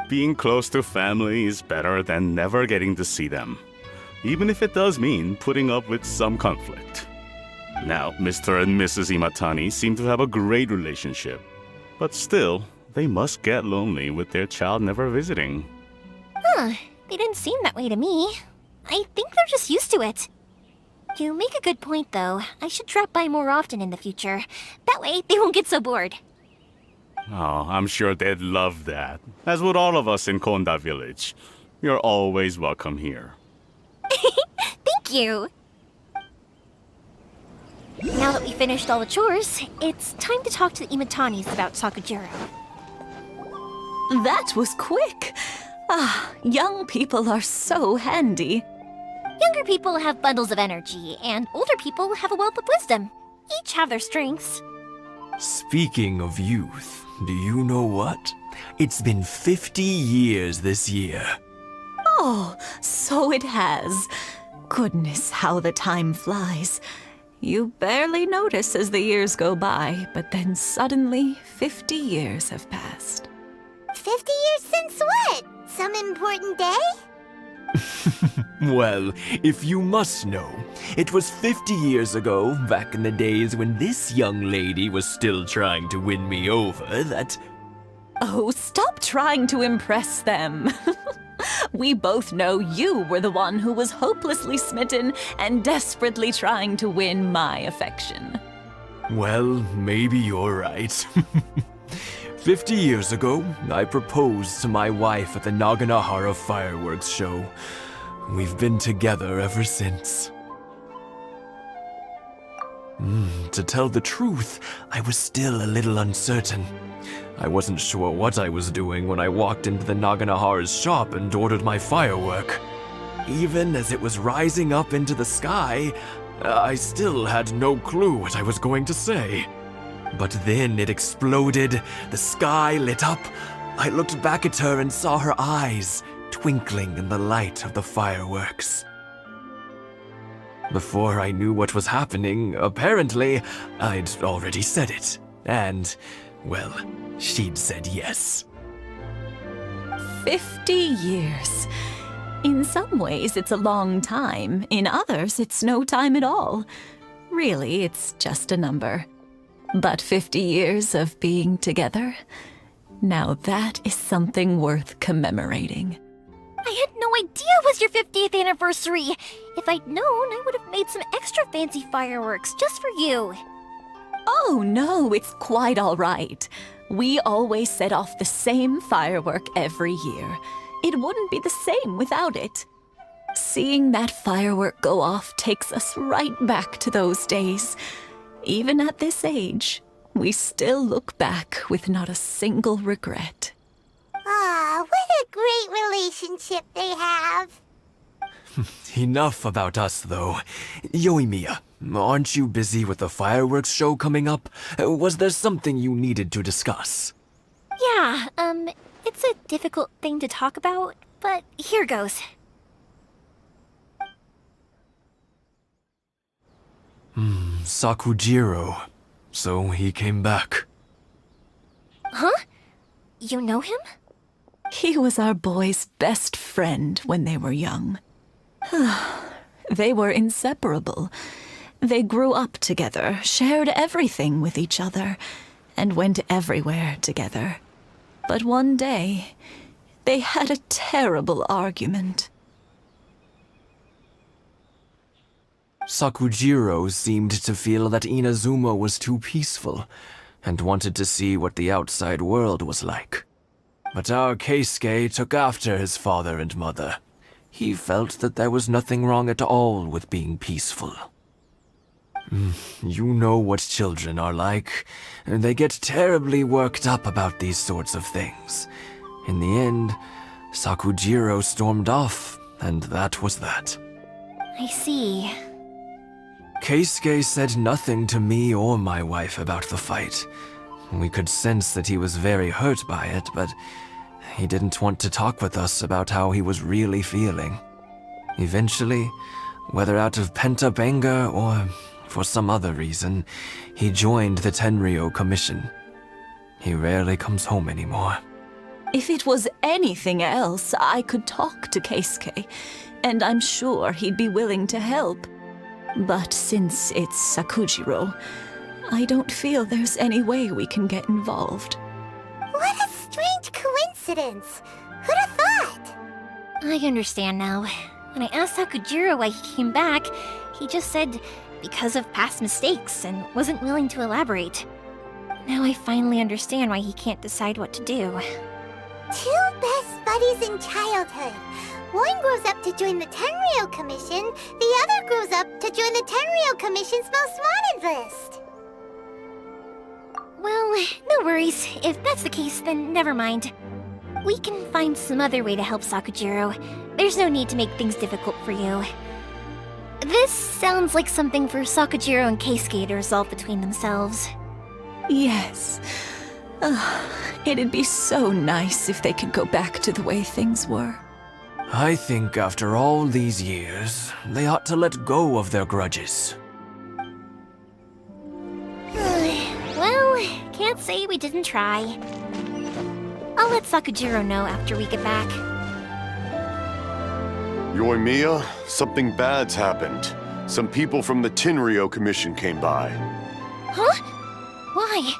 Being close to family is better than never getting to see them, even if it does mean putting up with some conflict. Now, Mr. and Mrs. Imatani seem to have a great relationship, but still, they must get lonely with their child never visiting. Huh, they didn't seem that way to me. I think they're just used to it. You make a good point, though. I should drop by more often in the future. That way, they won't get so bored. Oh, I'm sure they'd love that, as would all of us in Konda Village. You're always welcome here. Thank you! Now that we finished all the chores, it's time to talk to the Imatanis about Sakujiro. That was quick. Young people are so handy. Younger people have bundles of energy, and older people have a wealth of wisdom. Each have their strengths. Speaking of youth, do you know what? It's been 50 years this year. Oh, so it has. Goodness, how the time flies. You barely notice as the years go by, but then suddenly 50 years have passed. 50 years since what? Some important day? Well, if you must know, it was 50 years ago, back in the days when this young lady was still trying to win me over, that... Oh, stop trying to impress them. We both know you were the one who was hopelessly smitten and desperately trying to win my affection. Well, maybe you're right. 50 years ago, I proposed to my wife at the Naganahara fireworks show. We've been together ever since. To tell the truth, I was still a little uncertain. I wasn't sure what I was doing when I walked into the Naganahara's shop and ordered my firework. Even as it was rising up into the sky, I still had no clue what I was going to say. But then it exploded, the sky lit up. I looked back at her and saw her eyes twinkling in the light of the fireworks. Before I knew what was happening, apparently, I'd already said it. And, well, she'd said yes. 50 years. In some ways, it's a long time. In others, it's no time at all. Really, it's just a number. But 50 years of being together, now that is something worth commemorating. I had no idea it was your 50th anniversary. If I'd known, I would have made some extra fancy fireworks just for you. Oh no, it's quite all right. We always set off the same firework every year. It wouldn't be the same without it. Seeing that firework go off takes us right back to those days. Even at this age, we still look back with not a single regret. Ah, what a great relationship they have. Enough about us, though. Yoimiya, aren't you busy with the fireworks show coming up? Was there something you needed to discuss? Yeah, it's a difficult thing to talk about, but here goes. Sakujiro. So he came back. Huh? You know him? He was our boys' best friend when they were young. They were inseparable. They grew up together, shared everything with each other, and went everywhere together. But one day, they had a terrible argument. Sakujiro seemed to feel that Inazuma was too peaceful, and wanted to see what the outside world was like. But our Keisuke took after his father and mother. He felt that there was nothing wrong at all with being peaceful. You know what children are like. They get terribly worked up about these sorts of things. In the end, Sakujiro stormed off, and that was that. I see. Keisuke said nothing to me or my wife about the fight. We could sense that he was very hurt by it, but he didn't want to talk with us about how he was really feeling. Eventually, whether out of pent-up anger or for some other reason, he joined the Tenryou Commission. He rarely comes home anymore. If it was anything else, I could talk to Keisuke, and I'm sure he'd be willing to help. But since it's Sakujiro, I don't feel there's any way we can get involved. What a strange coincidence. Who'd have thought? I understand now. When I asked Sakujiro why he came back, he just said because of past mistakes and wasn't willing to elaborate. Now I finally understand why he can't decide what to do. Two best buddies in childhood. One grows up to join the Tenryou Commission, the other grows up to join the Tenryou Commission's most wanted list. Well, no worries. If that's the case, then never mind. We can find some other way to help Sakujiro. There's no need to make things difficult for you. This sounds like something for Sakujiro and Keisuke to resolve between themselves. Yes. It'd be so nice if they could go back to the way things were. I think after all these years, they ought to let go of their grudges. Well, can't say we didn't try. I'll let Sakujiro know after we get back. Yoimiya, something bad's happened. Some people from the Tenryou Commission came by. Huh? Why?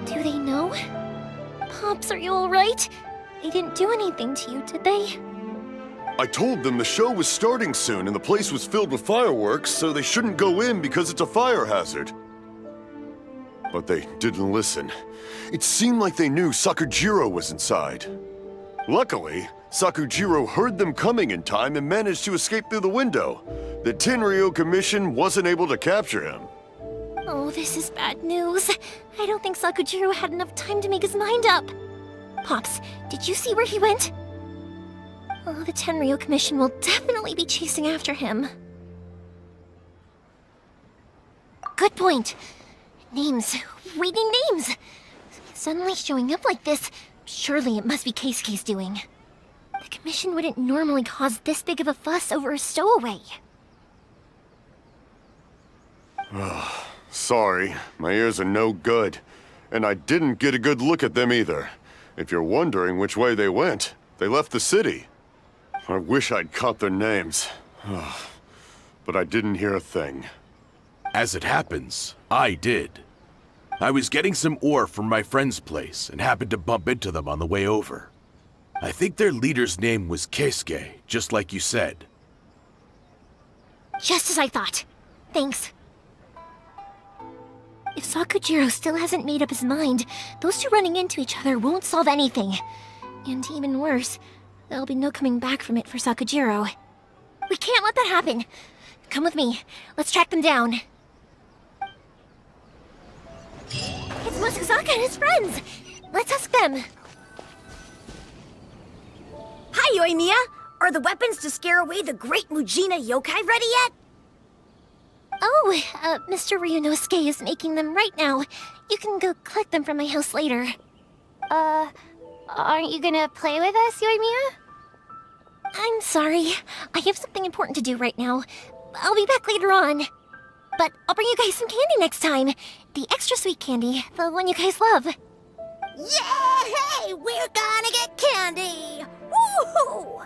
Do they know? Pops, are you alright? They didn't do anything to you, did they? I told them the show was starting soon and the place was filled with fireworks, so they shouldn't go in because it's a fire hazard. But they didn't listen. It seemed like they knew Sakujiro was inside. Luckily, Sakujiro heard them coming in time and managed to escape through the window. The Tenryou Commission wasn't able to capture him. Oh, this is bad news. I don't think Sakujiro had enough time to make his mind up. Pops, did you see where he went? Oh, the Tenryou Commission will definitely be chasing after him. Good point. Names. Waiting names. Suddenly showing up like this, surely it must be Keisuke's doing. The Commission wouldn't normally cause this big of a fuss over a stowaway. Sorry, my ears are no good. And I didn't get a good look at them either. If you're wondering which way they went, they left the city. I wish I'd caught their names. But I didn't hear a thing. As it happens, I did. I was getting some ore from my friend's place and happened to bump into them on the way over. I think their leader's name was Keisuke, just like you said. Just as I thought. Thanks. If Sakujiro still hasn't made up his mind, those two running into each other won't solve anything. And even worse, There'll be no coming back from it for Sakujiro. We can't let that happen. Come with me. Let's track them down. It's Musazaka and his friends. Let's ask them. Hi, Yoimiya! Are the weapons to scare away the great Mujina yokai ready yet? Oh, Mr. Ryunosuke is making them right now. You can go collect them from my house later. Aren't you gonna play with us, Yoimiya? I'm sorry. I have something important to do right now. I'll be back later on. But I'll bring you guys some candy next time. The extra sweet candy, the one you guys love. Yay! We're gonna get candy! Woohoo!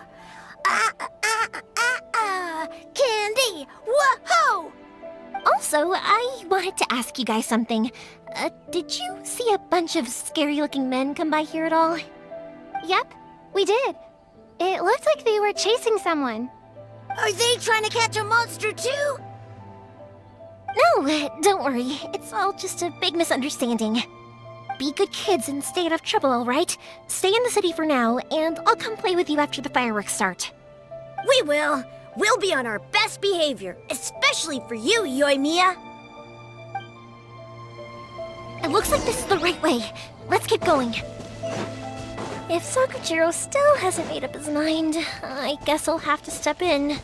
Candy! Woohoo! Also, I wanted to ask you guys something. Did you see a bunch of scary-looking men come by here at all? Yep, we did. It looked like they were chasing someone. Are they trying to catch a monster too? No, don't worry. It's all just a big misunderstanding. Be good kids and stay out of trouble, all right? Stay in the city for now, and I'll come play with you after the fireworks start. We will. We'll be on our best behavior, especially for you, Yoimiya. It looks like this is the right way. Let's keep going. If Sakujiro still hasn't made up his mind, I guess I'll have to step in.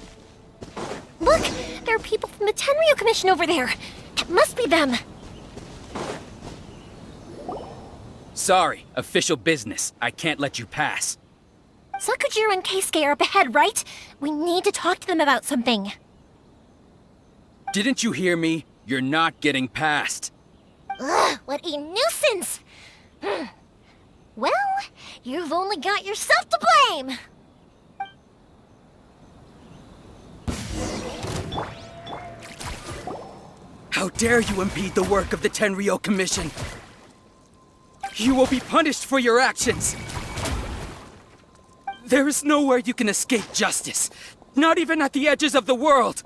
Look! There are people from the Tenryu Commission over there! It must be them! Sorry, official business. I can't let you pass. Sakujiro and Keisuke are up ahead, right? We need to talk to them about something. Didn't you hear me? You're not getting past. Ugh, what a nuisance! Well, you've only got yourself to blame! How dare you impede the work of the Tenryo Commission? You will be punished for your actions! There is nowhere you can escape justice, not even at the edges of the world!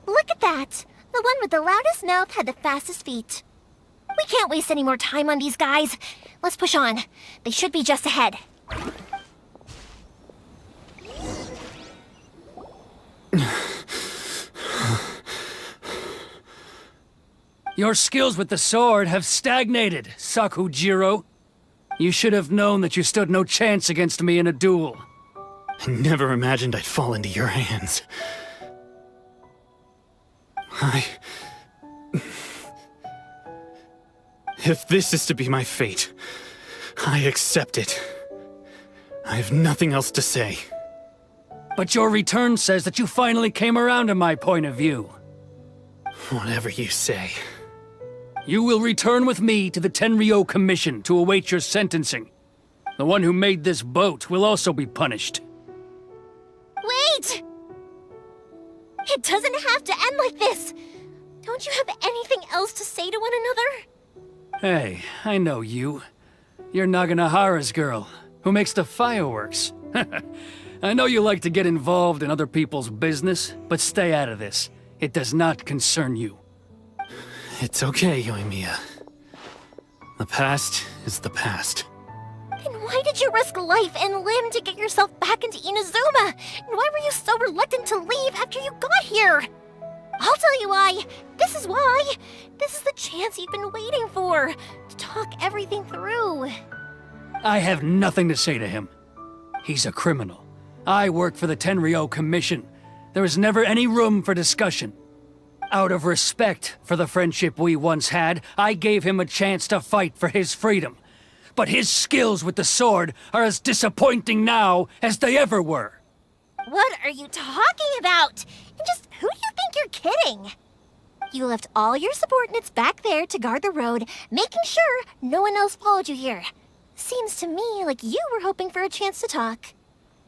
Look at that! The one with the loudest mouth had the fastest feet. We can't waste any more time on these guys. Let's push on. They should be just ahead. Your skills with the sword have stagnated, Sakujiro. You should have known that you stood no chance against me in a duel. I never imagined I'd fall into your hands. If this is to be my fate, I accept it. I have nothing else to say. But your return says that you finally came around to my point of view. Whatever you say. You will return with me to the Tenryo Commission to await your sentencing. The one who made this boat will also be punished. Wait! It doesn't have to end like this! Don't you have anything else to say to one another? Hey, I know you. You're Naganahara's girl, who makes the fireworks. I know you like to get involved in other people's business, but stay out of this. It does not concern you. It's okay, Yoimiya. The past is the past. Then why did you risk life and limb to get yourself back into Inazuma? And why were you so reluctant to leave after you got here? I'll tell you why. This is why. This is the chance you've been waiting for, to talk everything through. I have nothing to say to him. He's a criminal. I work for the Tenryo Commission. There is never any room for discussion. Out of respect for the friendship we once had, I gave him a chance to fight for his freedom. But his skills with the sword are as disappointing now as they ever were. What are you talking about? And just who do you think you're kidding? You left all your subordinates back there to guard the road, making sure no one else followed you here. Seems to me like you were hoping for a chance to talk.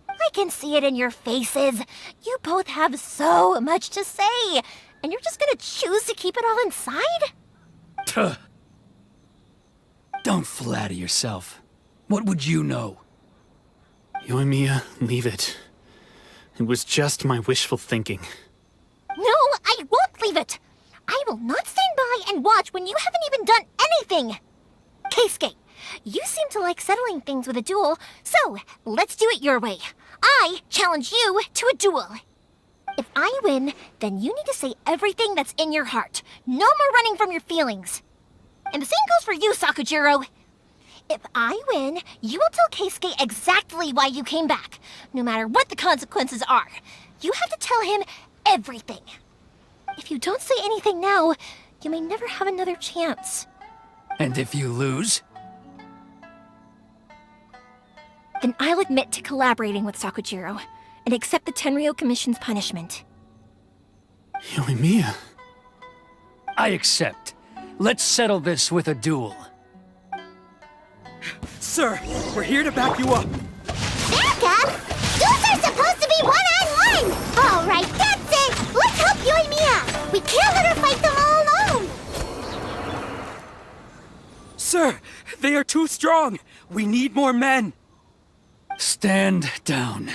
I can see it in your faces. You both have so much to say, and you're just gonna choose to keep it all inside? Tuh. Don't flatter yourself. What would you know? Yoimiya, leave it. It was just my wishful thinking. No, I won't leave it! I will not stand by and watch when you haven't even done anything! Keisuke, you seem to like settling things with a duel, so let's do it your way. I challenge you to a duel. If I win, then you need to say everything that's in your heart. No more running from your feelings. And the same goes for you, Sakujiro. If I win, you will tell Keisuke exactly why you came back, no matter what the consequences are. You have to tell him everything. If you don't say anything now, you may never have another chance. And if you lose? Then I'll admit to collaborating with Sakujiro and accept the Tenryou Commission's punishment. Yoimiya. I accept. Let's settle this with a duel. Sir, we're here to back you up. Backup? Those are supposed to be one-on-one! All right, that's it! Let's help Yoimiya! We can't let her fight them all alone! Sir, they are too strong! We need more men! Stand down.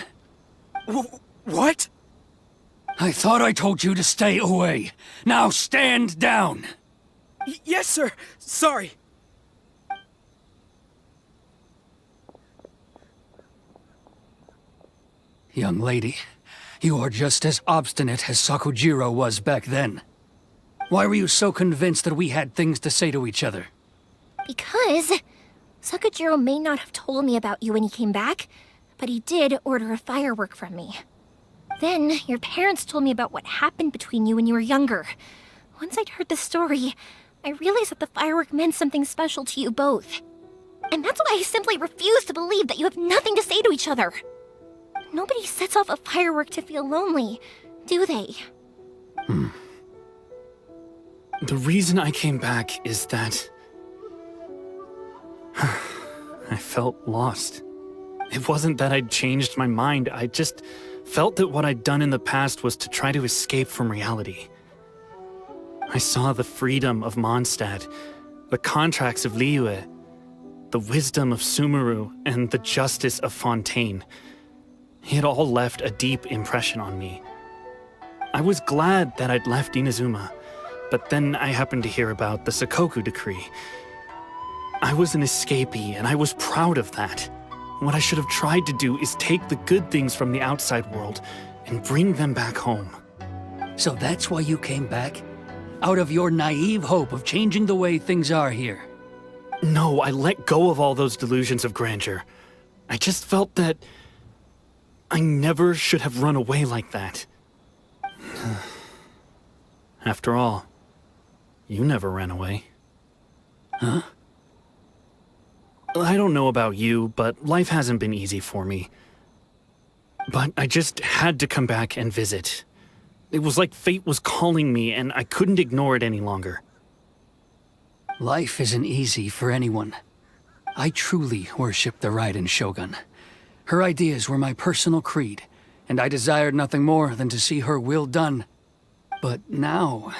What? I thought I told you to stay away. Now stand down! Yes, sir! Sorry! Young lady, you are just as obstinate as Sakujiro was back then. Why were you so convinced that we had things to say to each other? Because Sakujiro may not have told me about you when he came back, but he did order a firework from me. Then your parents told me about what happened between you when you were younger. Once I'd heard the story, I realized that the firework meant something special to you both. And that's why I simply refuse to believe that you have nothing to say to each other. Nobody sets off a firework to feel lonely, do they? The reason I came back is that I felt lost. It wasn't that I'd changed my mind, I just felt that what I'd done in the past was to try to escape from reality. I saw the freedom of Mondstadt, the contracts of Liyue, the wisdom of Sumeru, and the justice of Fontaine. It all left a deep impression on me. I was glad that I'd left Inazuma, but then I happened to hear about the Sakoku decree. I was an escapee, and I was proud of that. What I should have tried to do is take the good things from the outside world and bring them back home. So that's why you came back? Out of your naive hope of changing the way things are here? No, I let go of all those delusions of grandeur. I just felt that I never should have run away like that. After all, you never ran away. Huh? I don't know about you, but life hasn't been easy for me. But I just had to come back and visit. It was like fate was calling me, and I couldn't ignore it any longer. Life isn't easy for anyone. I truly worship the Raiden Shogun. Her ideas were my personal creed, and I desired nothing more than to see her will done. But now,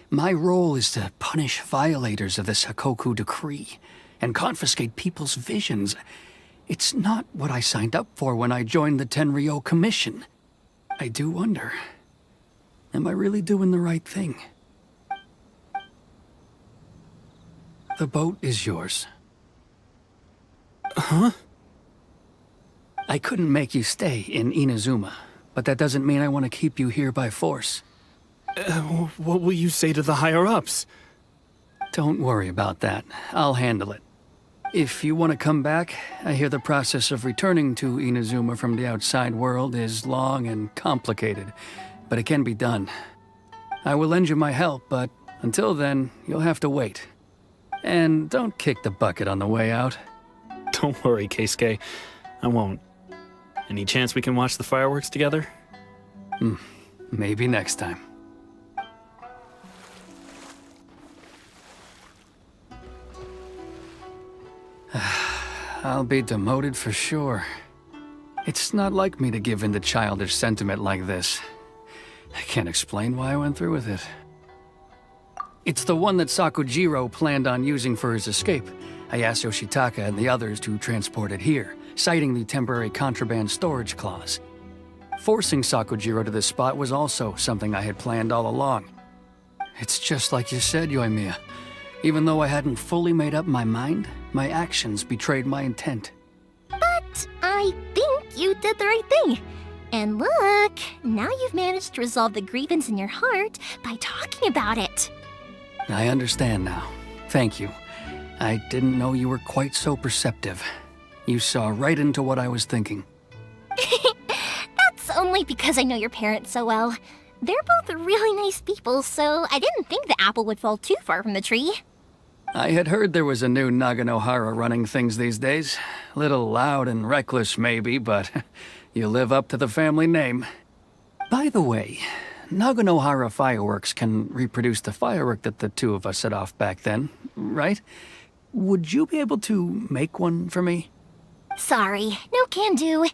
my role is to punish violators of the Sakoku decree and confiscate people's visions. It's not what I signed up for when I joined the Tenryou Commission. I do wonder, am I really doing the right thing? The boat is yours. Huh? I couldn't make you stay in Inazuma, but that doesn't mean I want to keep you here by force. What will you say to the higher-ups? Don't worry about that. I'll handle it. If you want to come back, I hear the process of returning to Inazuma from the outside world is long and complicated, but it can be done. I will lend you my help, but until then, you'll have to wait. And don't kick the bucket on the way out. Don't worry, Keisuke. I won't. Any chance we can watch the fireworks together? Maybe next time. I'll be demoted for sure. It's not like me to give in to childish sentiment like this. I can't explain why I went through with it. It's the one that Sakujiro planned on using for his escape. I asked Yoshitaka and the others to transport it here, citing the temporary contraband storage clause. Forcing Sakujiro to this spot was also something I had planned all along. It's just like you said, Yoimiya. Even though I hadn't fully made up my mind, my actions betrayed my intent. But I think you did the right thing. And look, now you've managed to resolve the grievance in your heart by talking about it. I understand now. Thank you. I didn't know you were quite so perceptive. You saw right into what I was thinking. That's only because I know your parents so well. They're both really nice people, so I didn't think the apple would fall too far from the tree. I had heard there was a new Naganohara running things these days. Little loud and reckless, maybe, but you live up to the family name. By the way, Naganohara fireworks can reproduce the firework that the two of us set off back then, right? Would you be able to make one for me? Sorry, no can do.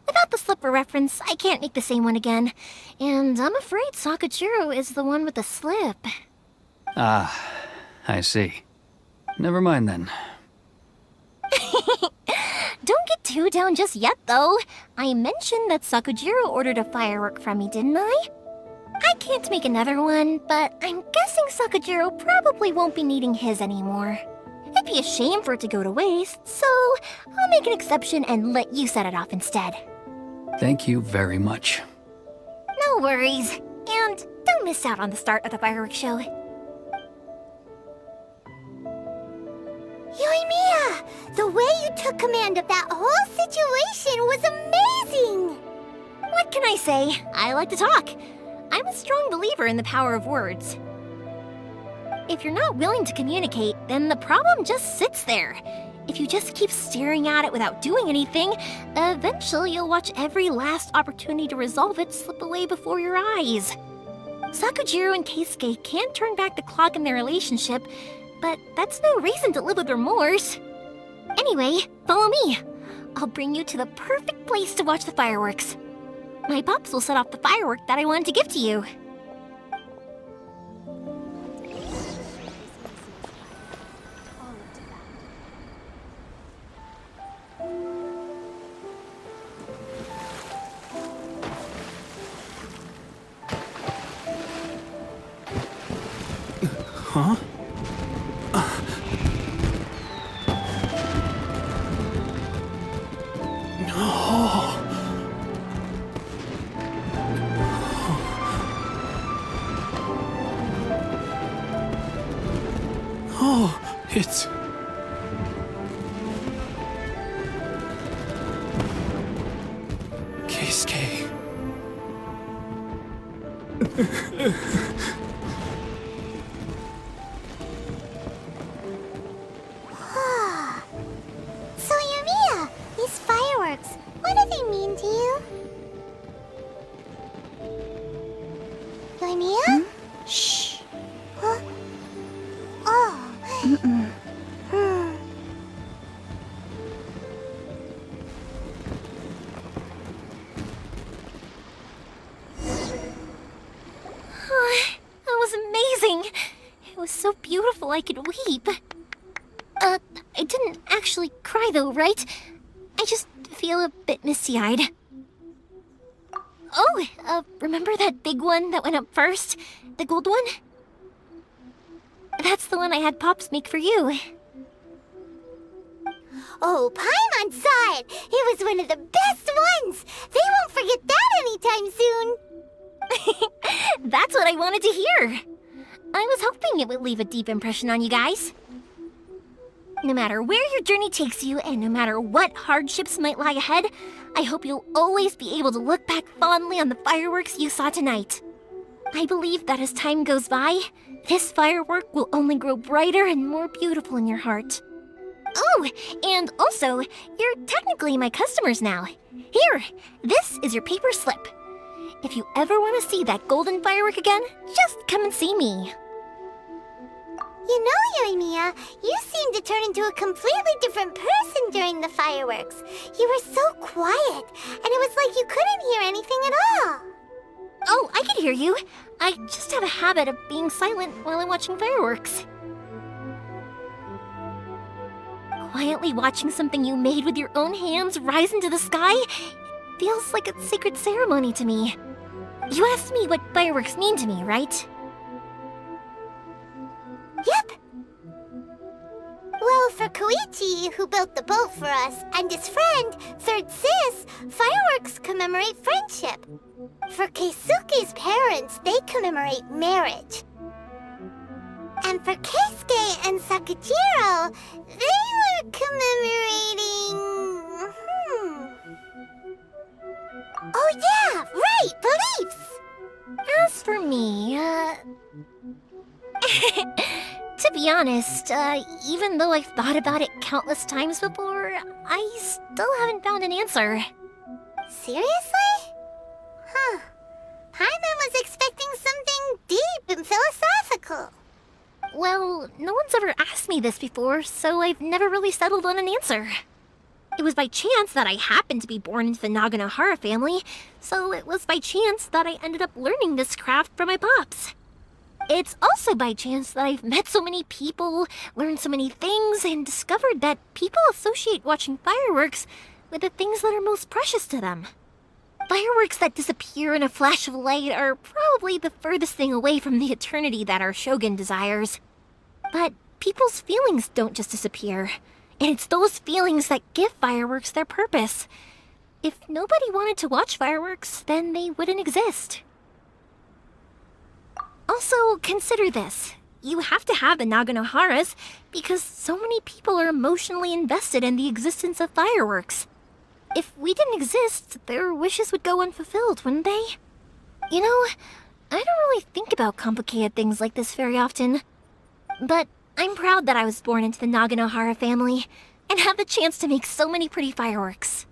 Without the slipper reference, I can't make the same one again. And I'm afraid Sakujiro is the one with the slip. Ah, I see. Never mind then. Don't get too down just yet, though. I mentioned that Sakujiro ordered a firework from me, didn't I? I can't make another one, but I'm guessing Sakujiro probably won't be needing his anymore. It'd be a shame for it to go to waste, so I'll make an exception and let you set it off instead. Thank you very much. No worries. And don't miss out on the start of the fireworks show. Yoimiya! The way you took command of that whole situation was amazing! What can I say? I like to talk. I'm a strong believer in the power of words. If you're not willing to communicate, then the problem just sits there. If you just keep staring at it without doing anything, eventually you'll watch every last opportunity to resolve it slip away before your eyes. Sakujiro and Keisuke can't turn back the clock in their relationship, but that's no reason to live with remorse. Anyway, follow me. I'll bring you to the perfect place to watch the fireworks. My pops will set off the firework that I wanted to give to you. Huh? Oh, it's... Keisuke. So, Yoimiya, these fireworks, what do they mean to you? Yoimiya? Shh. Huh? Oh. That was amazing. It was so beautiful I could weep. I didn't actually cry though, right? I just feel a bit misty-eyed. Oh, remember that big one that went up first? The gold one? That's the one I had Pops make for you. Oh, Paimon saw it! It was one of the best ones! They won't forget that anytime soon! That's what I wanted to hear. I was hoping it would leave a deep impression on you guys. No matter where your journey takes you, and no matter what hardships might lie ahead, I hope you'll always be able to look back fondly on the fireworks you saw tonight. I believe that as time goes by, this firework will only grow brighter and more beautiful in your heart. Oh, and also, you're technically my customers now. Here, this is your paper slip. If you ever want to see that golden firework again, just come and see me. You know, Yoimiya, you seemed to turn into a completely different person during the fireworks. You were so quiet, and it was like you couldn't hear anything at all. Oh, I could hear you. I just have a habit of being silent while I'm watching fireworks. Quietly watching something you made with your own hands rise into the sky feels like a sacred ceremony to me. You asked me what fireworks mean to me, right? Yep. for Koichi, who built the boat for us, and his friend, Third Sis, fireworks commemorate friendship. For Keisuke's parents, they commemorate marriage. And for Keisuke and Sakujiro, they were commemorating... Oh yeah, right, beliefs! As for me, to be honest, even though I've thought about it countless times before, I still haven't found an answer. Seriously? Huh. Paimon was expecting something deep and philosophical. Well, no one's ever asked me this before, so I've never really settled on an answer. It was by chance that I happened to be born into the Naganohara family, so it was by chance that I ended up learning this craft from my pops. It's also by chance that I've met so many people, learned so many things, and discovered that people associate watching fireworks with the things that are most precious to them. Fireworks that disappear in a flash of light are probably the furthest thing away from the eternity that our shogun desires. But people's feelings don't just disappear, and it's those feelings that give fireworks their purpose. If nobody wanted to watch fireworks, then they wouldn't exist. Also, consider this. You have to have the Naganoharas because so many people are emotionally invested in the existence of fireworks. If we didn't exist, their wishes would go unfulfilled, wouldn't they? You know, I don't really think about complicated things like this very often. But I'm proud that I was born into the Naganohara family and have the chance to make so many pretty fireworks.